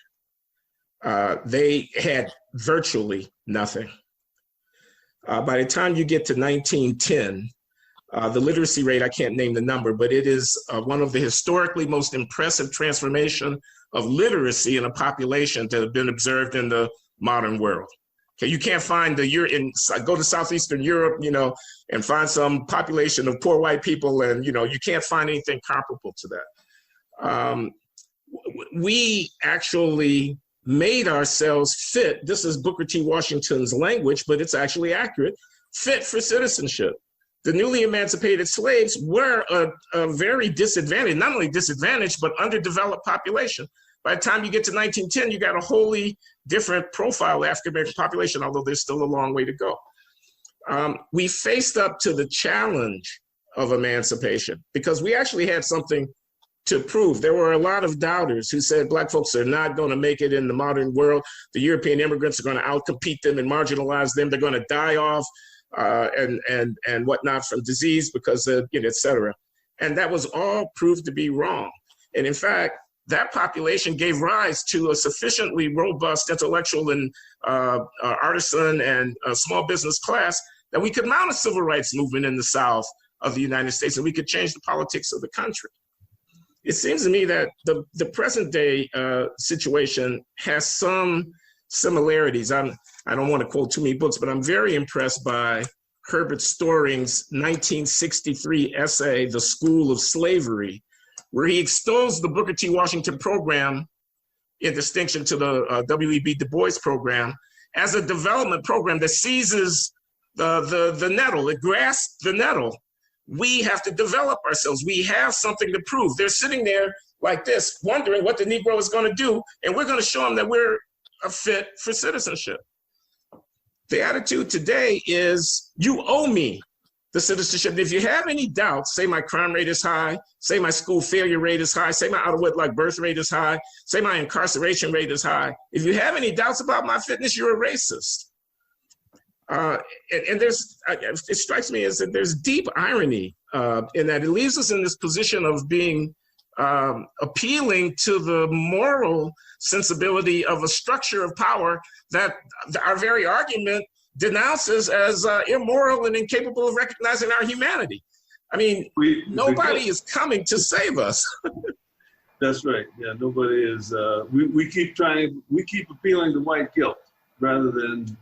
[SPEAKER 1] They had virtually nothing. By the time you get to 1910, the literacy rate, I can't name the number, but it is one of the historically most impressive transformation of literacy in a population that have been observed in the modern world. Okay, you can't find go to Southeastern Europe, and find some population of poor white people, and you can't find anything comparable to that. We actually made ourselves fit. This is Booker T. Washington's language, but it's actually accurate. Fit for citizenship. The newly emancipated slaves were a very disadvantaged, not only disadvantaged, but underdeveloped population. By the time you get to 1910, you got a wholly different profile of the African-American population, although there's still a long way to go. We faced up to the challenge of emancipation because we actually had something to prove. There were a lot of doubters who said Black folks are not going to make it in the modern world. The European immigrants are going to outcompete them and marginalize them. They're going to die off and whatnot from disease because of, et cetera. And that was all proved to be wrong. And in fact, that population gave rise to a sufficiently robust intellectual and artisan and small business class that we could mount a civil rights movement in the South of the United States, and we could change the politics of the country. It seems to me that the present day situation has some similarities. I don't want to quote too many books, but I'm very impressed by Herbert Storing's 1963 essay, The School of Slavery, where he extols the Booker T. Washington program in distinction to the W.E.B. Du Bois program as a development program that seizes the nettle, it grasps the nettle. We have to develop ourselves. We have something to prove. They're sitting there like this, wondering what the Negro is going to do, and we're going to show them that we're a fit for citizenship. The attitude today is, you owe me the citizenship. And if you have any doubts, say my crime rate is high, say my school failure rate is high, say my out-of-wedlock birth rate is high, say my incarceration rate is high. If you have any doubts about my fitness, you're a racist. And it strikes me as that there's deep irony in that it leaves us in this position of being appealing to the moral sensibility of a structure of power that our very argument denounces as immoral and incapable of recognizing our humanity. I mean, nobody is coming to save us.
[SPEAKER 2] That's right. Yeah, nobody is. We keep appealing to white guilt rather than.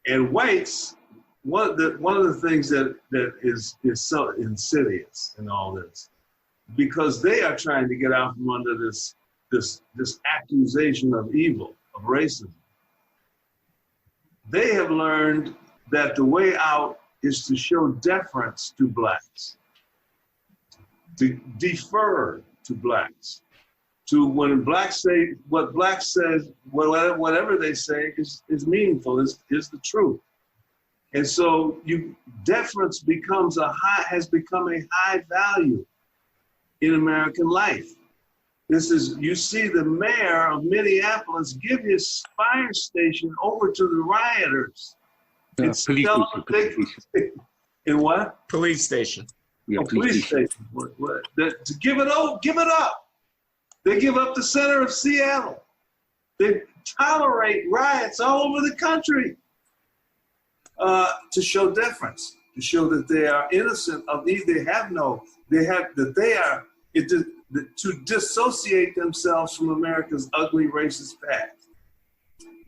[SPEAKER 2] And whites, one of the things that is so insidious in all this, because they are trying to get out from under this accusation of evil, of racism. They have learned that the way out is to show deference to blacks, to defer to blacks. To when blacks say what blacks says, whatever they say is meaningful, is the truth. And so deference has become a high value in American life. You see the mayor of Minneapolis give his fire station over to the rioters. In what?
[SPEAKER 1] Police station.
[SPEAKER 2] Yeah, police station. To give it up. They give up the center of Seattle. They tolerate riots all over the country to show deference, to show that they are innocent of these. To dissociate themselves from America's ugly racist past.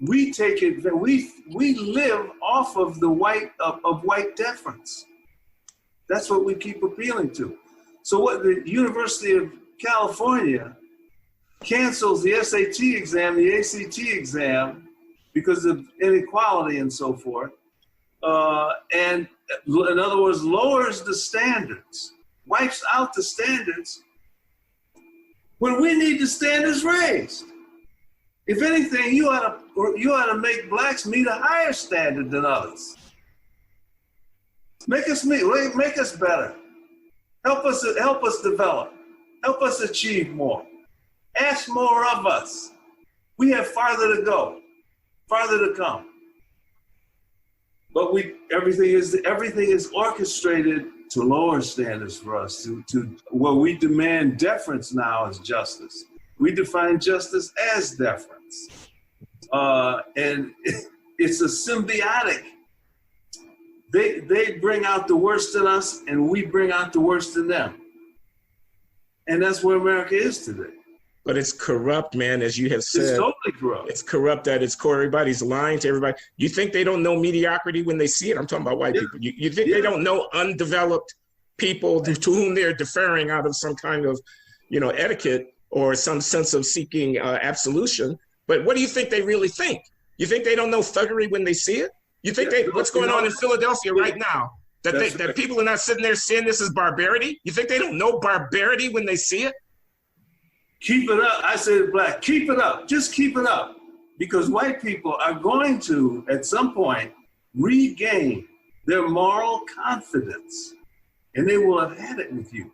[SPEAKER 2] We take it. We live off of the white deference. That's what we keep appealing to. So what the University of California cancels the SAT exam, the ACT exam, because of inequality and so forth, and in other words, lowers the standards, wipes out the standards, when we need the standards raised. If anything, you ought to make blacks meet a higher standard than others. Make us better. Help us develop. Help us achieve more. Ask more of us. We have farther to go, farther to come. but everything is orchestrated to lower standards for us. To what we demand deference now as justice. We define justice as deference, and it's a symbiotic. They bring out the worst in us, and we bring out the worst in them, and that's where America is today.
[SPEAKER 1] But it's corrupt, man, as you have said.
[SPEAKER 2] It's totally corrupt.
[SPEAKER 1] It's corrupt at its core. Everybody's lying to everybody. You think they don't know mediocrity when they see it? I'm talking about white people. You think they don't know undeveloped people to whom they're deferring out of some kind of, etiquette or some sense of seeking absolution? But what do you think they really think? You think they don't know thuggery when they see it? You think what's going on in Philadelphia right now? That people are not sitting there seeing this as barbarity? You think they don't know barbarity when they see it?
[SPEAKER 2] Keep it up. I say to black, keep it up. Just keep it up. Because white people are going to, at some point, regain their moral confidence. And they will have had it with you.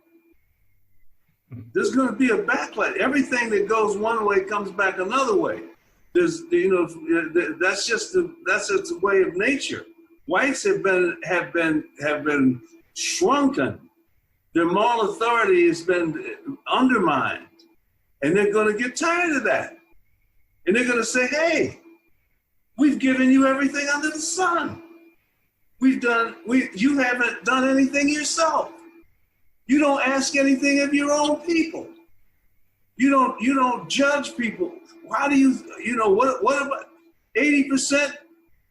[SPEAKER 2] There's going to be a backlash. Everything that goes one way comes back another way. That's just a way of nature. Whites have been shrunken. Their moral authority has been undermined. And they're going to get tired of that. And they're going to say, hey, we've given you everything under the sun. You haven't done anything yourself. You don't ask anything of your own people. You don't judge people. How do what about 80%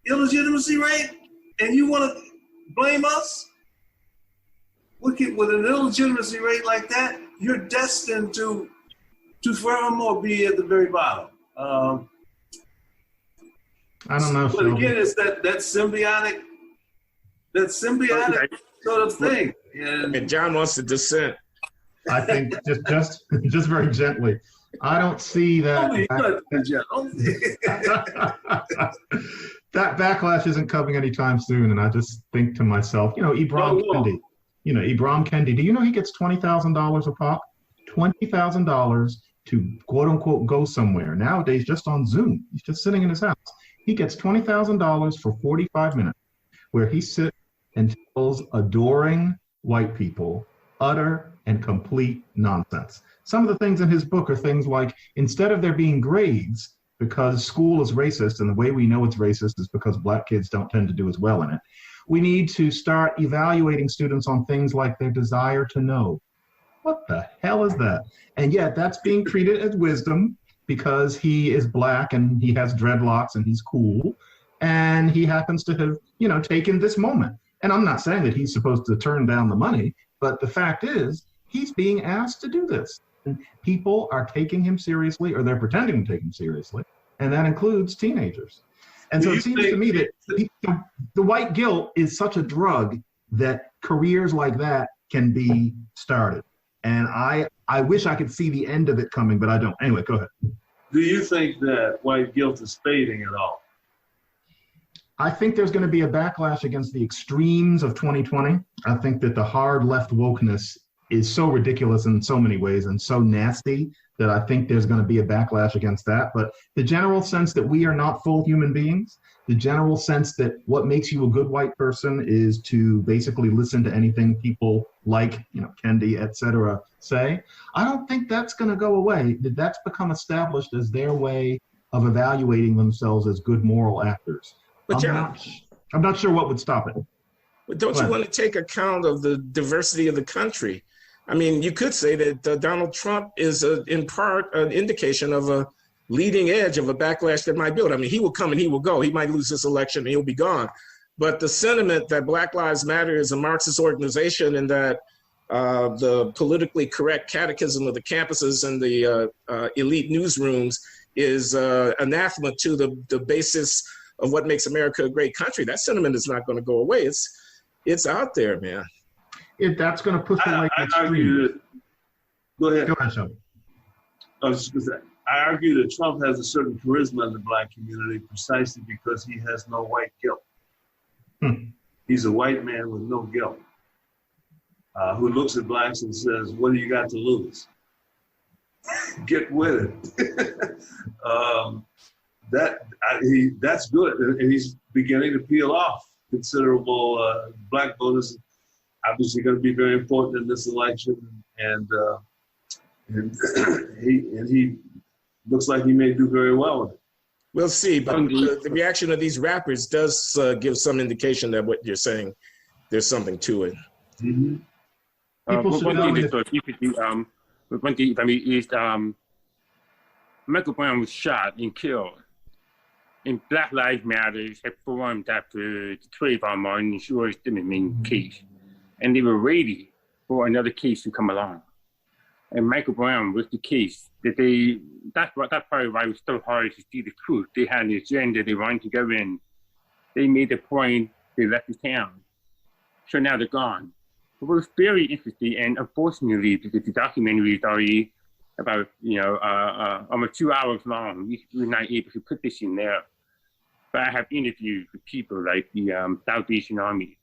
[SPEAKER 2] illegitimacy rate? And you want to blame us? With an illegitimacy rate like that, you're destined to forevermore be at the very bottom.
[SPEAKER 3] I don't know.
[SPEAKER 2] But again, it's that symbiotic sort of thing.
[SPEAKER 1] And John wants to dissent.
[SPEAKER 3] I think just very gently. I don't see that. That backlash isn't coming anytime soon, and I just think to myself, Ibram Kendi. Ibram Kendi. Do you know he gets $20,000 a pop? $20,000 to quote unquote go somewhere. Nowadays, just on Zoom, he's just sitting in his house. He gets $20,000 for 45 minutes, where he sits and tells adoring white people utter and complete nonsense. Some of the things in his book are things like, instead of there being grades, because school is racist, and the way we know it's racist is because black kids don't tend to do as well in it, we need to start evaluating students on things like their desire to know. What the hell is that? And yet that's being treated as wisdom because he is black and he has dreadlocks and he's cool. And he happens to have, taken this moment. And I'm not saying that he's supposed to turn down the money, but the fact is he's being asked to do this. And people are taking him seriously, or they're pretending to take him seriously. And that includes teenagers. And so it seems to me that the white guilt is such a drug that careers like that can be started. And I wish I could see the end of it coming, but I don't. Anyway, go ahead.
[SPEAKER 2] Do you think that white guilt is fading at all?
[SPEAKER 3] I think there's going to be a backlash against the extremes of 2020. I think that the hard left wokeness is so ridiculous in so many ways and so nasty that I think there's going to be a backlash against that. But the general sense that we are not full human beings, the general sense that what makes you a good white person is to basically listen to anything people like, Kendi, et cetera, say, I don't think that's going to go away. That's become established as their way of evaluating themselves as good moral actors.
[SPEAKER 1] But
[SPEAKER 3] I'm not sure what would stop it.
[SPEAKER 1] But don't you want to take account of the diversity of the country? I mean, you could say that Donald Trump is in part an indication of a leading edge of a backlash that might build. I mean, he will come and he will go. He might lose this election and he'll be gone. But the sentiment that Black Lives Matter is a Marxist organization and that the politically correct catechism of the campuses and the elite newsrooms is anathema to the basis of what makes America a great country, that sentiment is not going to go away. It's out there, man.
[SPEAKER 3] If that's going to push it like extreme.
[SPEAKER 2] Go ahead.
[SPEAKER 3] Go ahead, Shelby.
[SPEAKER 2] I was just going to say, I argue that Trump has a certain charisma in the black community precisely because he has no white guilt. He's a white man with no guilt who looks at blacks and says, what do you got to lose? Get with it. That's good, and he's beginning to peel off. considerable black voters. Obviously, going to be very important in this election, and he looks like he may do very well with it.
[SPEAKER 1] We'll see, but the reaction of these rappers does give some indication that what you're saying, there's something to it.
[SPEAKER 2] Mm-hmm.
[SPEAKER 4] One thing, I mean, is Michael Brown was shot and killed, and Black Lives Matter had formed after the Trayvon Martin and George Zimmerman case, and they were ready for another case to come along. And Michael Brown was the case that that's probably why it was so hard to see the truth. They had an agenda, they wanted to go in. They made the point, they left the town. So now they're gone. It was very interesting, and unfortunately, because the documentary is already about, almost 2 hours long, we're not able to put this in there. But I have interviewed with people like the Salvation Army,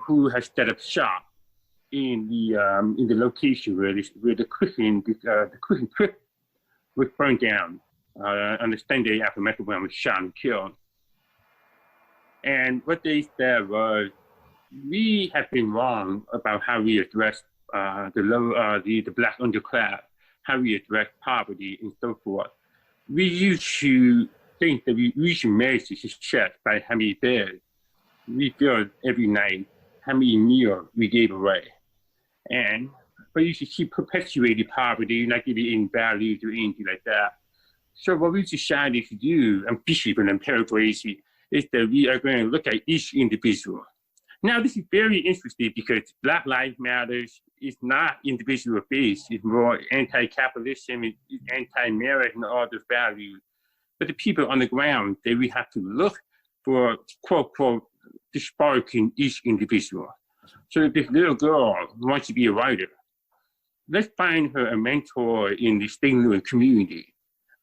[SPEAKER 4] who has set up shop in the location where the Christian trip was burned down on the Sunday after Michael Brown was shot and killed. And what they said was, we have been wrong about how we address the black underclass, how we address poverty and so forth. We used to think that we should measure success by how many beds we filled every night, how many meals we gave away. But you should keep perpetuating poverty, not giving any values or anything like that. So what we decided to do, I'm fishing and paraphrasing, is that we are going to look at each individual. Now, this is very interesting because Black Lives Matter is not individual-based. It's more anti-capitalism, it's anti-merit and all those values. But the people on the ground, we have to look for, quote, quote, the spark in each individual. So if this little girl wants to be a writer, let's find her a mentor in the St. Louis community.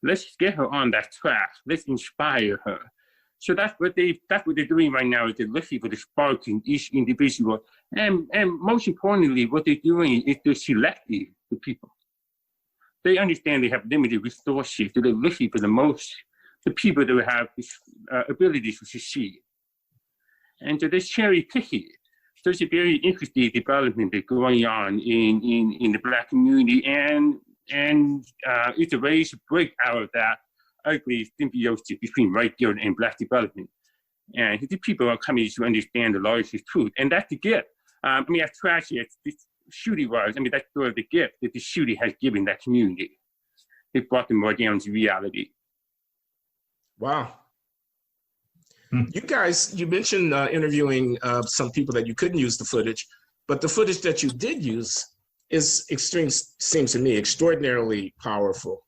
[SPEAKER 4] Let's get her on that track. Let's inspire her. So that's what they're doing right now, is they're looking for the spark in each individual. And most importantly, what they're doing is they're selecting the people. They understand they have limited resources, so they're looking for the people that have this ability to succeed. And so they're cherry picking. So it's a very interesting development that's going on in the Black community, and it's a way to break out of that ugly symbiosis between white guilt and Black development. And the people are coming to understand the larger truth, and that's the gift. As tragic as this shooting was, that's sort of the gift that the shooting has given that community. It brought them more down to reality.
[SPEAKER 1] Wow. You guys, you mentioned interviewing some people that you couldn't use the footage, but the footage that you did use is seems to me extraordinarily powerful.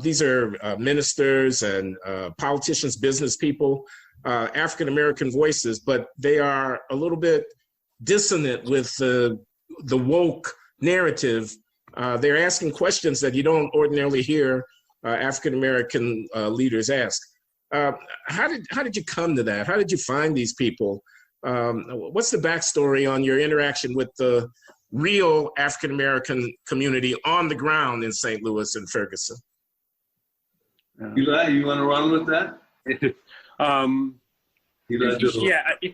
[SPEAKER 1] These are ministers and politicians, business people, African-American voices, but they are a little bit dissonant with the woke narrative. They're asking questions that you don't ordinarily hear African-American leaders ask. How did you come to that? How did you find these people? What's the backstory on your interaction with the real African-American community on the ground in St. Louis and Ferguson?
[SPEAKER 2] Eli, you want to run with that?
[SPEAKER 4] In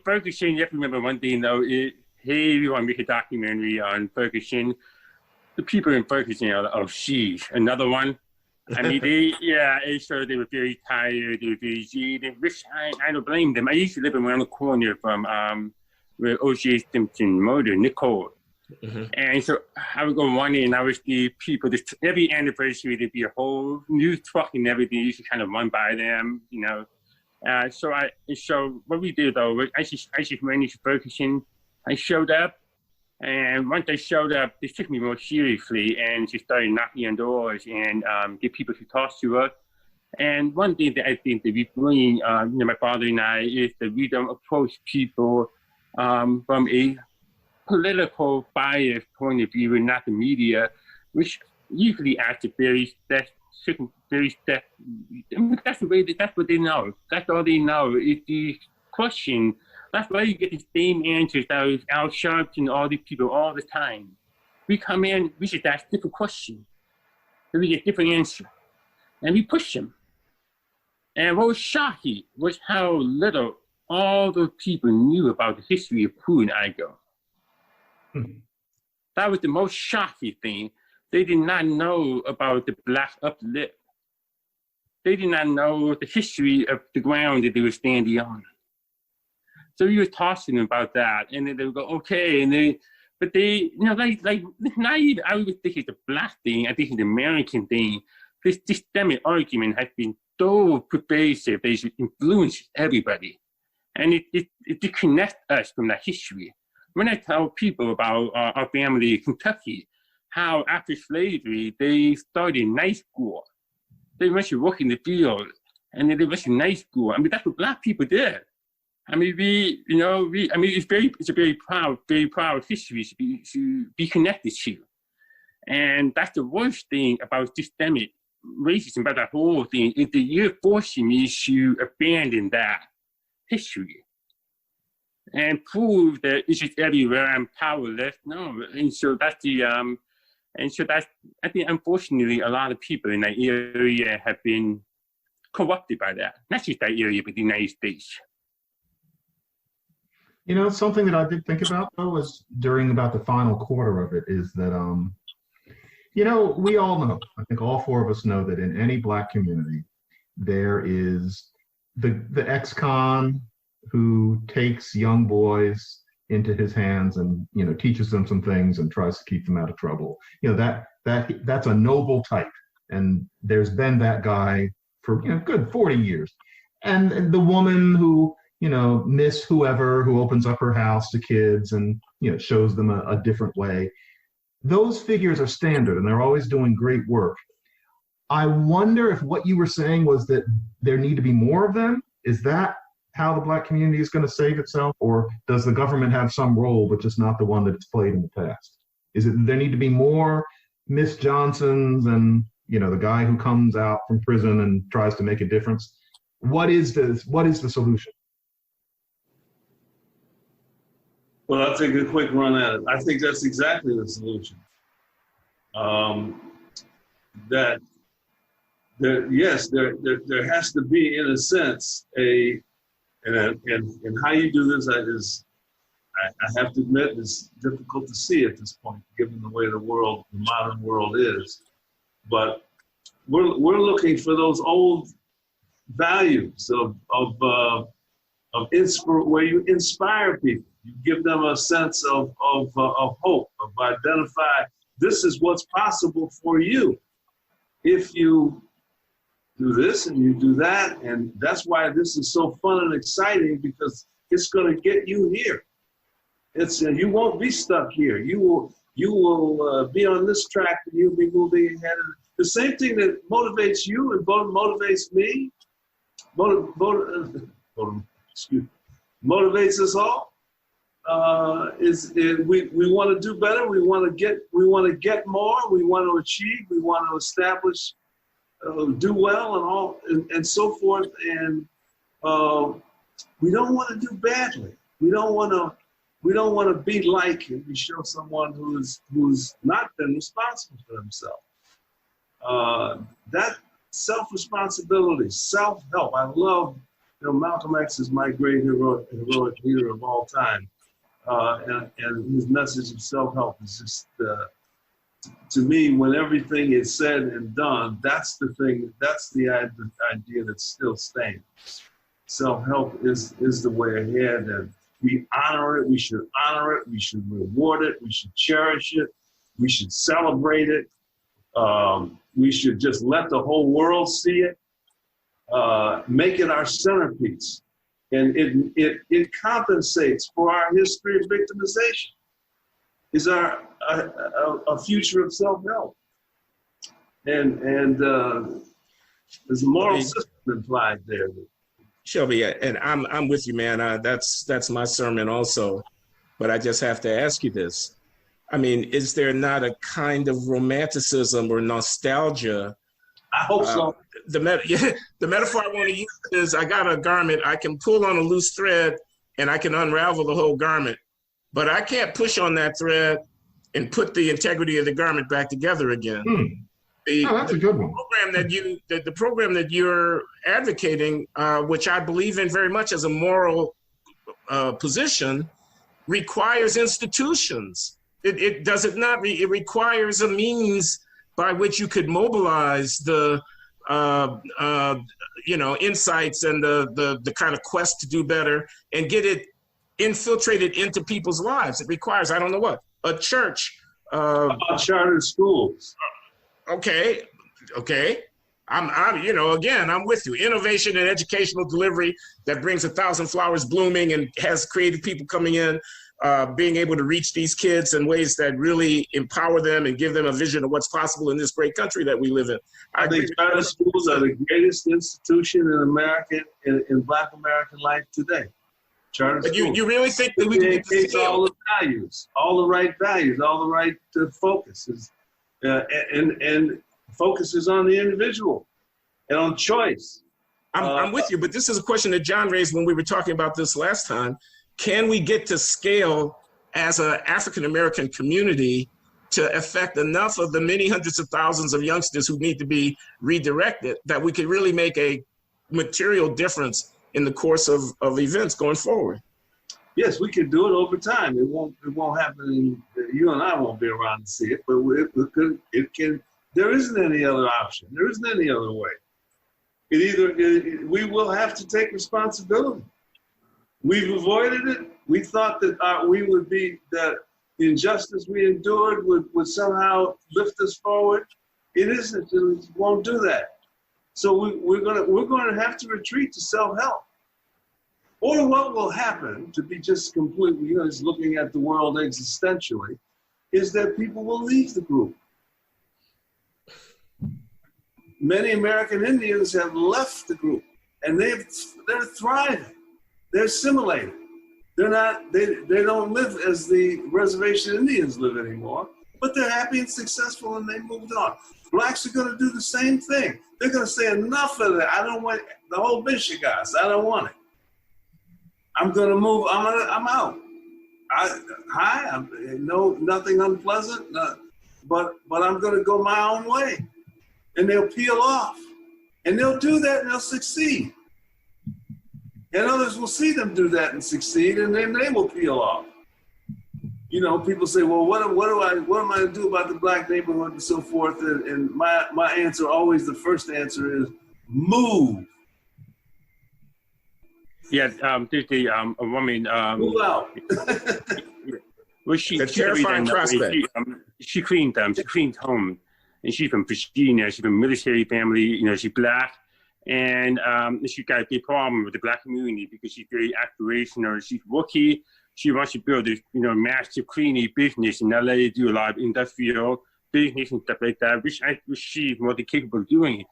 [SPEAKER 4] Ferguson, you have to remember one thing though, we want to make a documentary on Ferguson. The people in Ferguson are, another one. So they were very tired, they were very jaded, which I don't blame them. I used to live around the corner from where O.J. Simpson murdered Nicole. Mm-hmm. And so I would go one day and I would see people, every anniversary there'd be a whole new truck and everything. You should kind of run by them, So what we did though, I just ran into Ferguson. I showed up. And once I showed up, they took me more seriously and just started knocking on doors and get people to talk to us. And one thing that I think that we bring, my father and I, is that we don't approach people from a political bias point of view and not the media, which usually acts that's what they know. That's all they know is the question. That's why you get the same answers that was Al Sharpton, all these people all the time. We come in, we just ask different questions, and we get different answers, and we push them. And what was shocking was how little all those people knew about the history of Pu and Aigo. That was the most shocking thing. They did not know about the Black uplift. They did not know the history of the ground that they were standing on. So we were talking about that, and then they would go, okay, and but they, like not even, I would think it's the Black thing, I think it's the American thing. This systemic argument has been so pervasive that it influences everybody. And it disconnects us from that history. When I tell people about our family in Kentucky, how after slavery, they started night school. They went to work in the field, and then they went to night school. I mean, that's what Black people did. I mean, it's a very proud history to be connected to. And that's the worst thing about systemic racism, about that whole thing, is that you're forcing me to abandon that history and prove that it's just everywhere I'm powerless. No, and so that's I think unfortunately a lot of people in that area have been corrupted by that. Not just that area, but the United States.
[SPEAKER 3] Something that I did think about though was during about the final quarter of it is that we all know, I think all four of us know that in any Black community, there is the ex-con who takes young boys into his hands and, teaches them some things and tries to keep them out of trouble. That's a noble type. And there's been that guy for, good 40 years. And the woman who, Miss whoever, who opens up her house to kids and, shows them a different way. Those figures are standard and they're always doing great work. I wonder if what you were saying was that there need to be more of them. Is that how the Black community is going to save itself? Or does the government have some role, but just not the one that it's played in the past? Is it there need to be more Miss Johnsons and, the guy who comes out from prison and tries to make a difference? What is the solution?
[SPEAKER 2] Well, I'll take a quick run at it. I think that's exactly the solution. There has to be, in a sense, and how you do this I have to admit, it's difficult to see at this point, given the way the modern world is. But we're looking for those old values where you inspire people. You give them a sense of hope, of identify, this is what's possible for you if you do this and you do that. And that's why this is so fun and exciting, because it's going to get you here. You won't be stuck here. You will be on this track and you'll be moving ahead. The same thing that motivates you and motivates me, motivates us all. We want to do better. We want to get more. We want to achieve. We want to establish, do well, and all, and so forth. And we don't want to do badly. We don't want to be like and we show someone who's not been responsible for themselves. That self-responsibility, self-help. I love, Malcolm X is my great heroic leader of all time. And his message of self-help is just, to me, when everything is said and done, that's the thing, that's the idea that still stands. Self-help is the way ahead, and we honor it, we should honor it, we should reward it, we should cherish it, we should celebrate it, we should just let the whole world see it, make it our centerpiece. And it compensates for our history of victimization. Is a future of self-help, and there's a moral system implied there.
[SPEAKER 1] Shelby, and I'm with you, man. That's my sermon also, but I just have to ask you this. I mean, is there not a kind of romanticism or nostalgia?
[SPEAKER 2] I hope so.
[SPEAKER 1] The metaphor I want to use is, I got a garment, I can pull on a loose thread and I can unravel the whole garment, but I can't push on that thread and put the integrity of the garment back together again.
[SPEAKER 3] That's a good one.
[SPEAKER 1] The program that you're advocating, which I believe in very much as a moral position requires institutions. It does it not. It requires a means by which you could mobilize the insights and the kind of quest to do better and get it infiltrated into people's lives. It requires, I don't know what, a church.
[SPEAKER 2] Charter schools.
[SPEAKER 1] Okay. I'm with you. Innovation and educational delivery that brings 1,000 flowers blooming and has creative people coming in, being able to reach these kids in ways that really empower them and give them a vision of what's possible in this great country that we live in.
[SPEAKER 2] I think charter schools are the greatest institution in American, in Black American life today. Charter schools.
[SPEAKER 1] You really think that we can get this
[SPEAKER 2] all the values, all the right values, all the right focuses, and focuses on the individual and on choice.
[SPEAKER 1] I'm with you, but this is a question that John raised when we were talking about this last time. Can we get to scale as an African-American community to affect enough of the many hundreds of thousands of youngsters who need to be redirected that we could really make a material difference in the course of events going forward?
[SPEAKER 2] Yes, we can do it over time. It won't happen. You and I won't be around to see it, but it can. There isn't any other option. There isn't any other way. We will have to take responsibility. We've avoided it. We thought that that the injustice we endured would somehow lift us forward. It isn't. It won't do that. So we're going to have to retreat to self-help. Or what will happen, to be just completely just looking at the world existentially, is that people will leave the group. Many American Indians have left the group, and they're thriving. They're assimilated. They don't live as the reservation Indians live anymore, but they're happy and successful, and they moved on. Blacks are going to do the same thing. They're going to say, enough of that. I don't want the whole Michigas. I don't want it. I'm going to move. I'm out. Nothing unpleasant, but I'm going to go my own way. And they'll peel off. And they'll do that and they'll succeed. And others will see them do that and succeed, and then they will peel off. People say, well, what am I to do about the Black neighborhood and so forth? And my answer, always the first answer is move.
[SPEAKER 4] Yeah, there's a woman.
[SPEAKER 2] Move out.
[SPEAKER 4] Well, she
[SPEAKER 1] terrifying prospect.
[SPEAKER 4] She cleaned home, and she's from Virginia. She's from a military family. She's Black, and she got a big problem with the Black community because she's very aspirational. She's rookie. She wants to build a massive cleaning business in LA, do a lot of industrial business and stuff like that, which she's more than capable of doing.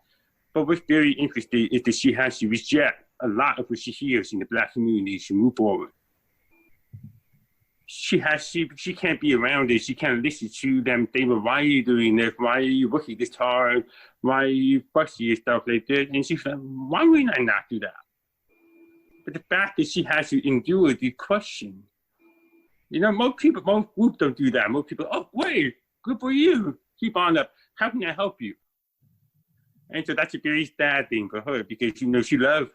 [SPEAKER 4] But what's very interesting is that she has to reject a lot of what she hears in the Black community to move forward. She can't be around it. She can't listen to them. They were, why are you doing this? Why are you working this hard? Why are you fussy and stuff like that? And she said, why would I not do that? But the fact that she has to endure the question, most groups don't do that. Most people, oh, wait, good for you. Keep on up. How can I help you? And so that's a very sad thing for her because, she loved,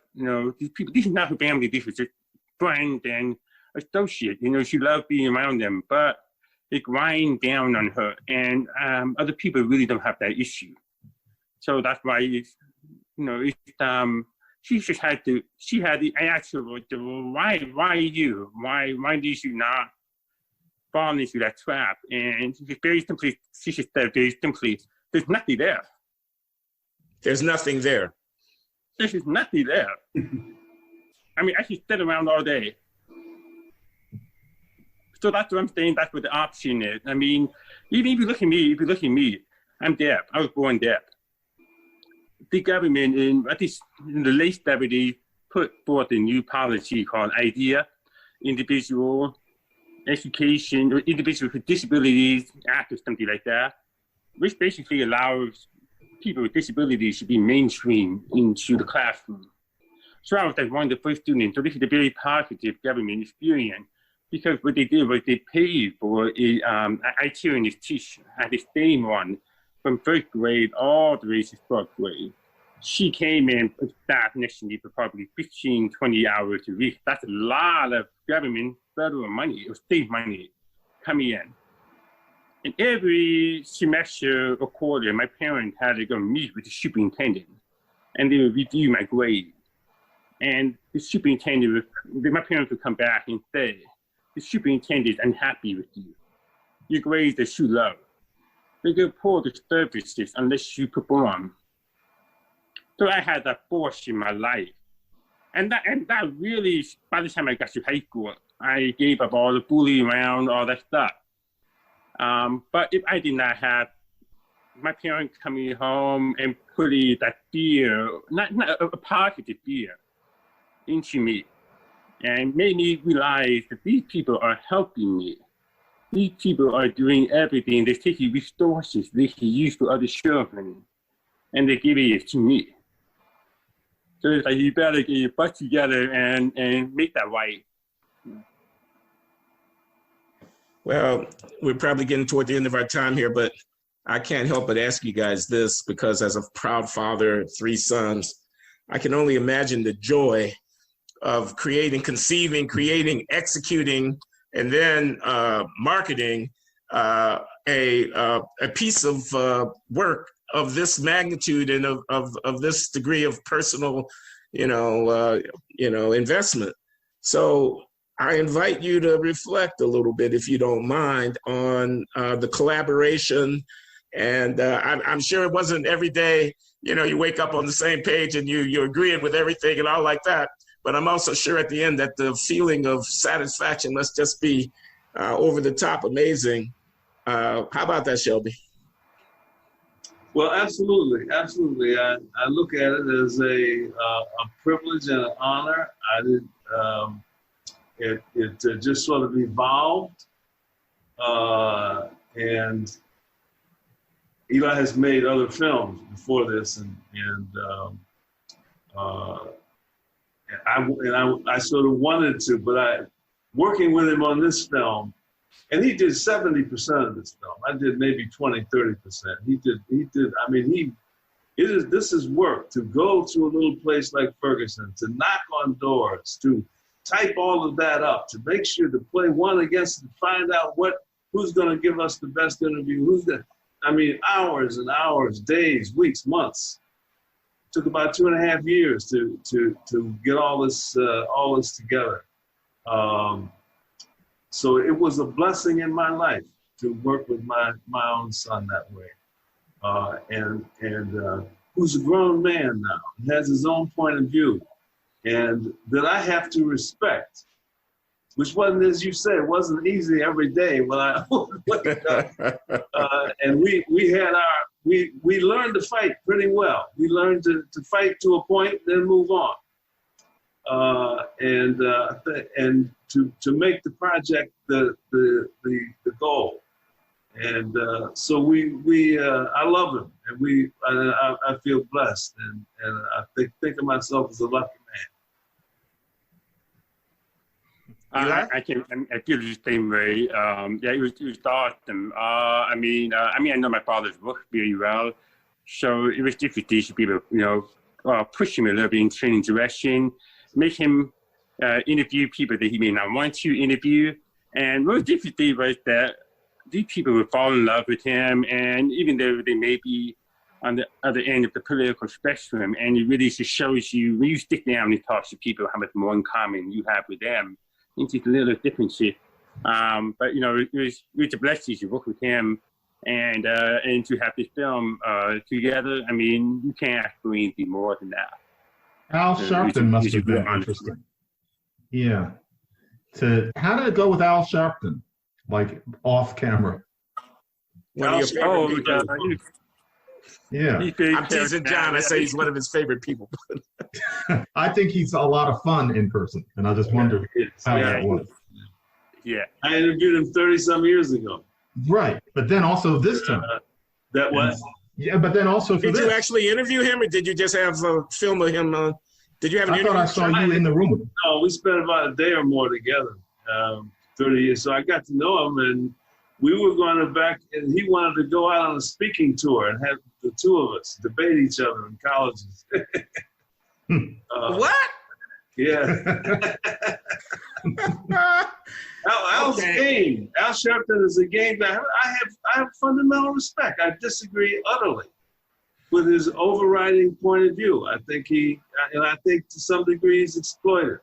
[SPEAKER 4] these people. This is not her family. This was just friend and associate. She loved being around them, but they grind down on her. And other people really don't have that issue. So that's why, she just had to, I asked her, why you? Why did you not fall into that trap? And she just said very simply, there's nothing there.
[SPEAKER 1] There's nothing there.
[SPEAKER 4] There's just nothing there. I mean, I can sit around all day. So that's what I'm saying, that's what the option is. I mean, even if you look at me, I'm deaf. I was born deaf. The government in the late 70s put forth a new policy called IDEA, Individual Education, or Individuals with Disabilities Act or something like that, which basically allows people with disabilities to be mainstreamed into the classroom. So I was like one of the first students. So this is a very positive government experience because what they did was they paid for a itinerant teacher. I had the same one from first grade all the way to 12th grade. she came in with staff next to me for probably 15, 20 hours a week. That's a lot of government, federal money, or state money coming in. And every semester or quarter, my parents had to go meet with the superintendent, and they would review my grade. And the superintendent, my parents would come back and say, the superintendent is unhappy with you. Your grades are too low. They go pull the services unless you perform. So I had that force in my life. And that really, by the time I got to high school, I gave up all the bullying around, all that stuff. But if I did not have my parents coming home and putting that fear, not a positive fear, into me, and made me realize that these people are helping me. These people are doing everything. They're taking resources they can use for other children, and they're giving it to me. So it's like, you better get your butt together and make that right.
[SPEAKER 1] Well, we're probably getting toward the end of our time here, but I can't help but ask you guys this, because as a proud father of 3 sons, I can only imagine the joy of conceiving, creating, executing, and then marketing a piece of work of this magnitude and of this degree of personal, investment. So I invite you to reflect a little bit, if you don't mind, on the collaboration. And I'm sure it wasn't every day, you wake up on the same page and you're agreeing with everything and all like that. But I'm also sure at the end that the feeling of satisfaction must just be over the top amazing. How about that, Shelby?
[SPEAKER 2] Well, absolutely, absolutely. I look at it as a privilege and an honor. It just sort of evolved, and Eli has made other films before this, and I sort of wanted to, but working with him on this film, and he did 70% of this film. I did maybe 20, 30%. He did. I mean, this is work, to go to a little place like Ferguson, to knock on doors, to type all of that up, to make sure to play one against, to find out who's going to give us the best interview, hours and hours, days, weeks, months. Took about 2.5 years to get all this together. So it was a blessing in my life to work with my own son that way, and who's a grown man now, has his own point of view, and that I have to respect, which wasn't, as you said, it wasn't easy every day when I looked it up. And we learned to fight pretty well. We learned to fight to a point, then move on. And to make the project the goal. And so I love him, and I feel blessed, and I think of myself as a lucky man.
[SPEAKER 4] I feel the same way. It was awesome. I know my father's work very well, so it was difficult to be able to, push him a little bit in training direction, make him interview people that he may not want to interview. And most difficult was that these people would fall in love with him, and even though they may be on the other end of the political spectrum, and it really just shows you, when you stick down and talk to people, how much more in common you have with them. It's just a little differences. But it was a blessing to work with him, and to have this film together. I mean, you can't ask for anything more than that.
[SPEAKER 3] Al Sharpton must have been interesting. Yeah. How did it go with Al Sharpton, like off camera?
[SPEAKER 1] One of your favorite people.
[SPEAKER 3] Yeah.
[SPEAKER 1] I'm teasing John. I say he's one of his favorite people.
[SPEAKER 3] I think he's a lot of fun in person, and I just wonder how that was.
[SPEAKER 4] Yeah.
[SPEAKER 2] I interviewed him 30-some years ago.
[SPEAKER 3] Right, but then also this time.
[SPEAKER 2] That was.
[SPEAKER 3] Yeah, but then also for
[SPEAKER 1] Did you actually interview him, or did you just have a film of him? Did you have an interview?
[SPEAKER 3] I thought I saw you in the room.
[SPEAKER 2] No, we spent about a day or more together, 30 years. So I got to know him, we were going to back, and he wanted to go out on a speaking tour and have the two of us debate each other in colleges.
[SPEAKER 1] What?
[SPEAKER 2] Yeah. Al's game. Al Sharpton is a game that I have fundamental respect. I disagree utterly with his overriding point of view. I think I think to some degree he's exploited.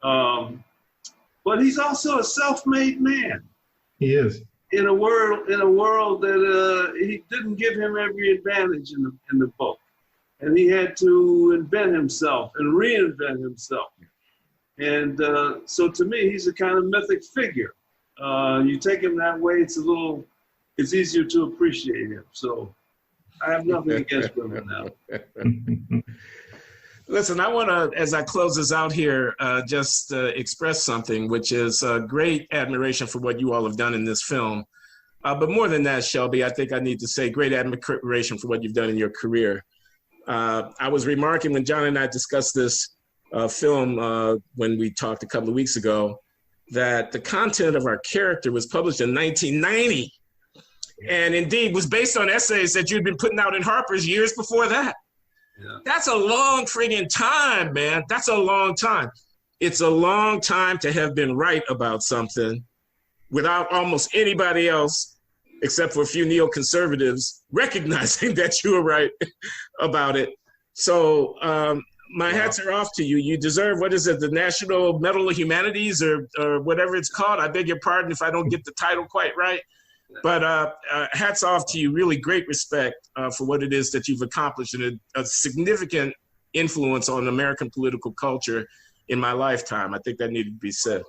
[SPEAKER 2] But he's also a self-made man.
[SPEAKER 3] He is.
[SPEAKER 2] In a world that he didn't give him every advantage in the book, and he had to invent himself and reinvent himself. And so to me, he's a kind of mythic figure. You take him that way, it's easier to appreciate him. So I have nothing against women now.
[SPEAKER 1] Listen, I want to, as I close this out here, just express something, which is great admiration for what you all have done in this film. But more than that, Shelby, I think I need to say great admiration for what you've done in your career. I was remarking when John and I discussed this film when we talked a couple of weeks ago, that the content of our character was published in 1990, and indeed was based on essays that you'd been putting out in Harper's years before that.
[SPEAKER 2] Yeah.
[SPEAKER 1] That's a long friggin' time, man. That's a long time. It's a long time to have been right about something without almost anybody else, except for a few neoconservatives, recognizing that you were right about it. So my hats are off to you. You deserve, what is it, the National Medal of Humanities or whatever it's called. I beg your pardon if I don't get the title quite right. But hats off to you. Really great respect for what it is that you've accomplished, and a significant influence on American political culture in my lifetime. I think that needed to be said.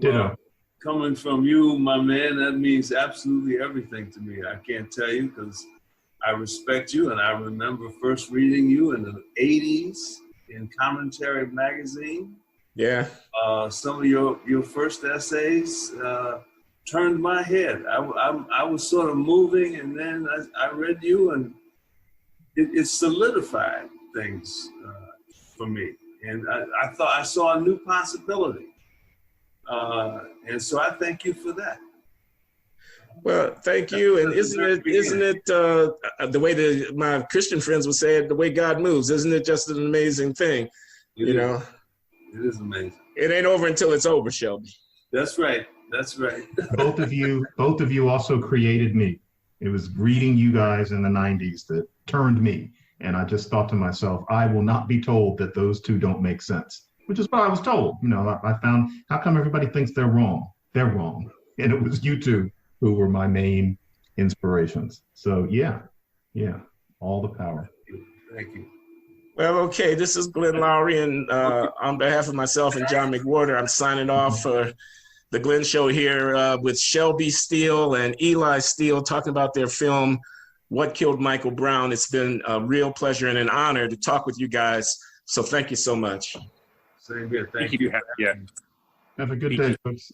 [SPEAKER 2] Well, coming from you, my man, that means absolutely everything to me. I can't tell you, because I respect you, and I remember first reading you in the 80s in Commentary magazine.
[SPEAKER 1] Yeah.
[SPEAKER 2] Some of your first essays turned my head. I was sort of moving, and then I read you, and it solidified things for me. And I thought I saw a new possibility. And so I thank you for that.
[SPEAKER 1] Well, thank you. And isn't it the way my Christian friends would say it, the way God moves? Isn't it just an amazing thing? You know,
[SPEAKER 2] it is amazing.
[SPEAKER 1] It ain't over until it's over, Shelby.
[SPEAKER 2] That's right. That's right.
[SPEAKER 3] Both of you also created me. It was reading you guys in the 90s that turned me. And I just thought to myself, I will not be told that those two don't make sense, which is what I was told. You know, I found, how come everybody thinks they're wrong? They're wrong. And it was you two who were my main inspirations. So yeah, all the power.
[SPEAKER 2] Thank you.
[SPEAKER 1] Well, okay, this is Glenn Lowry, and on behalf of myself and John McWhorter, I'm signing off for the Glenn Show here with Shelby Steele and Eli Steele talking about their film, What Killed Michael Brown. It's been a real pleasure and an honor to talk with you guys. So thank you so much.
[SPEAKER 2] Same here. Thank you.
[SPEAKER 3] Have a good day, folks.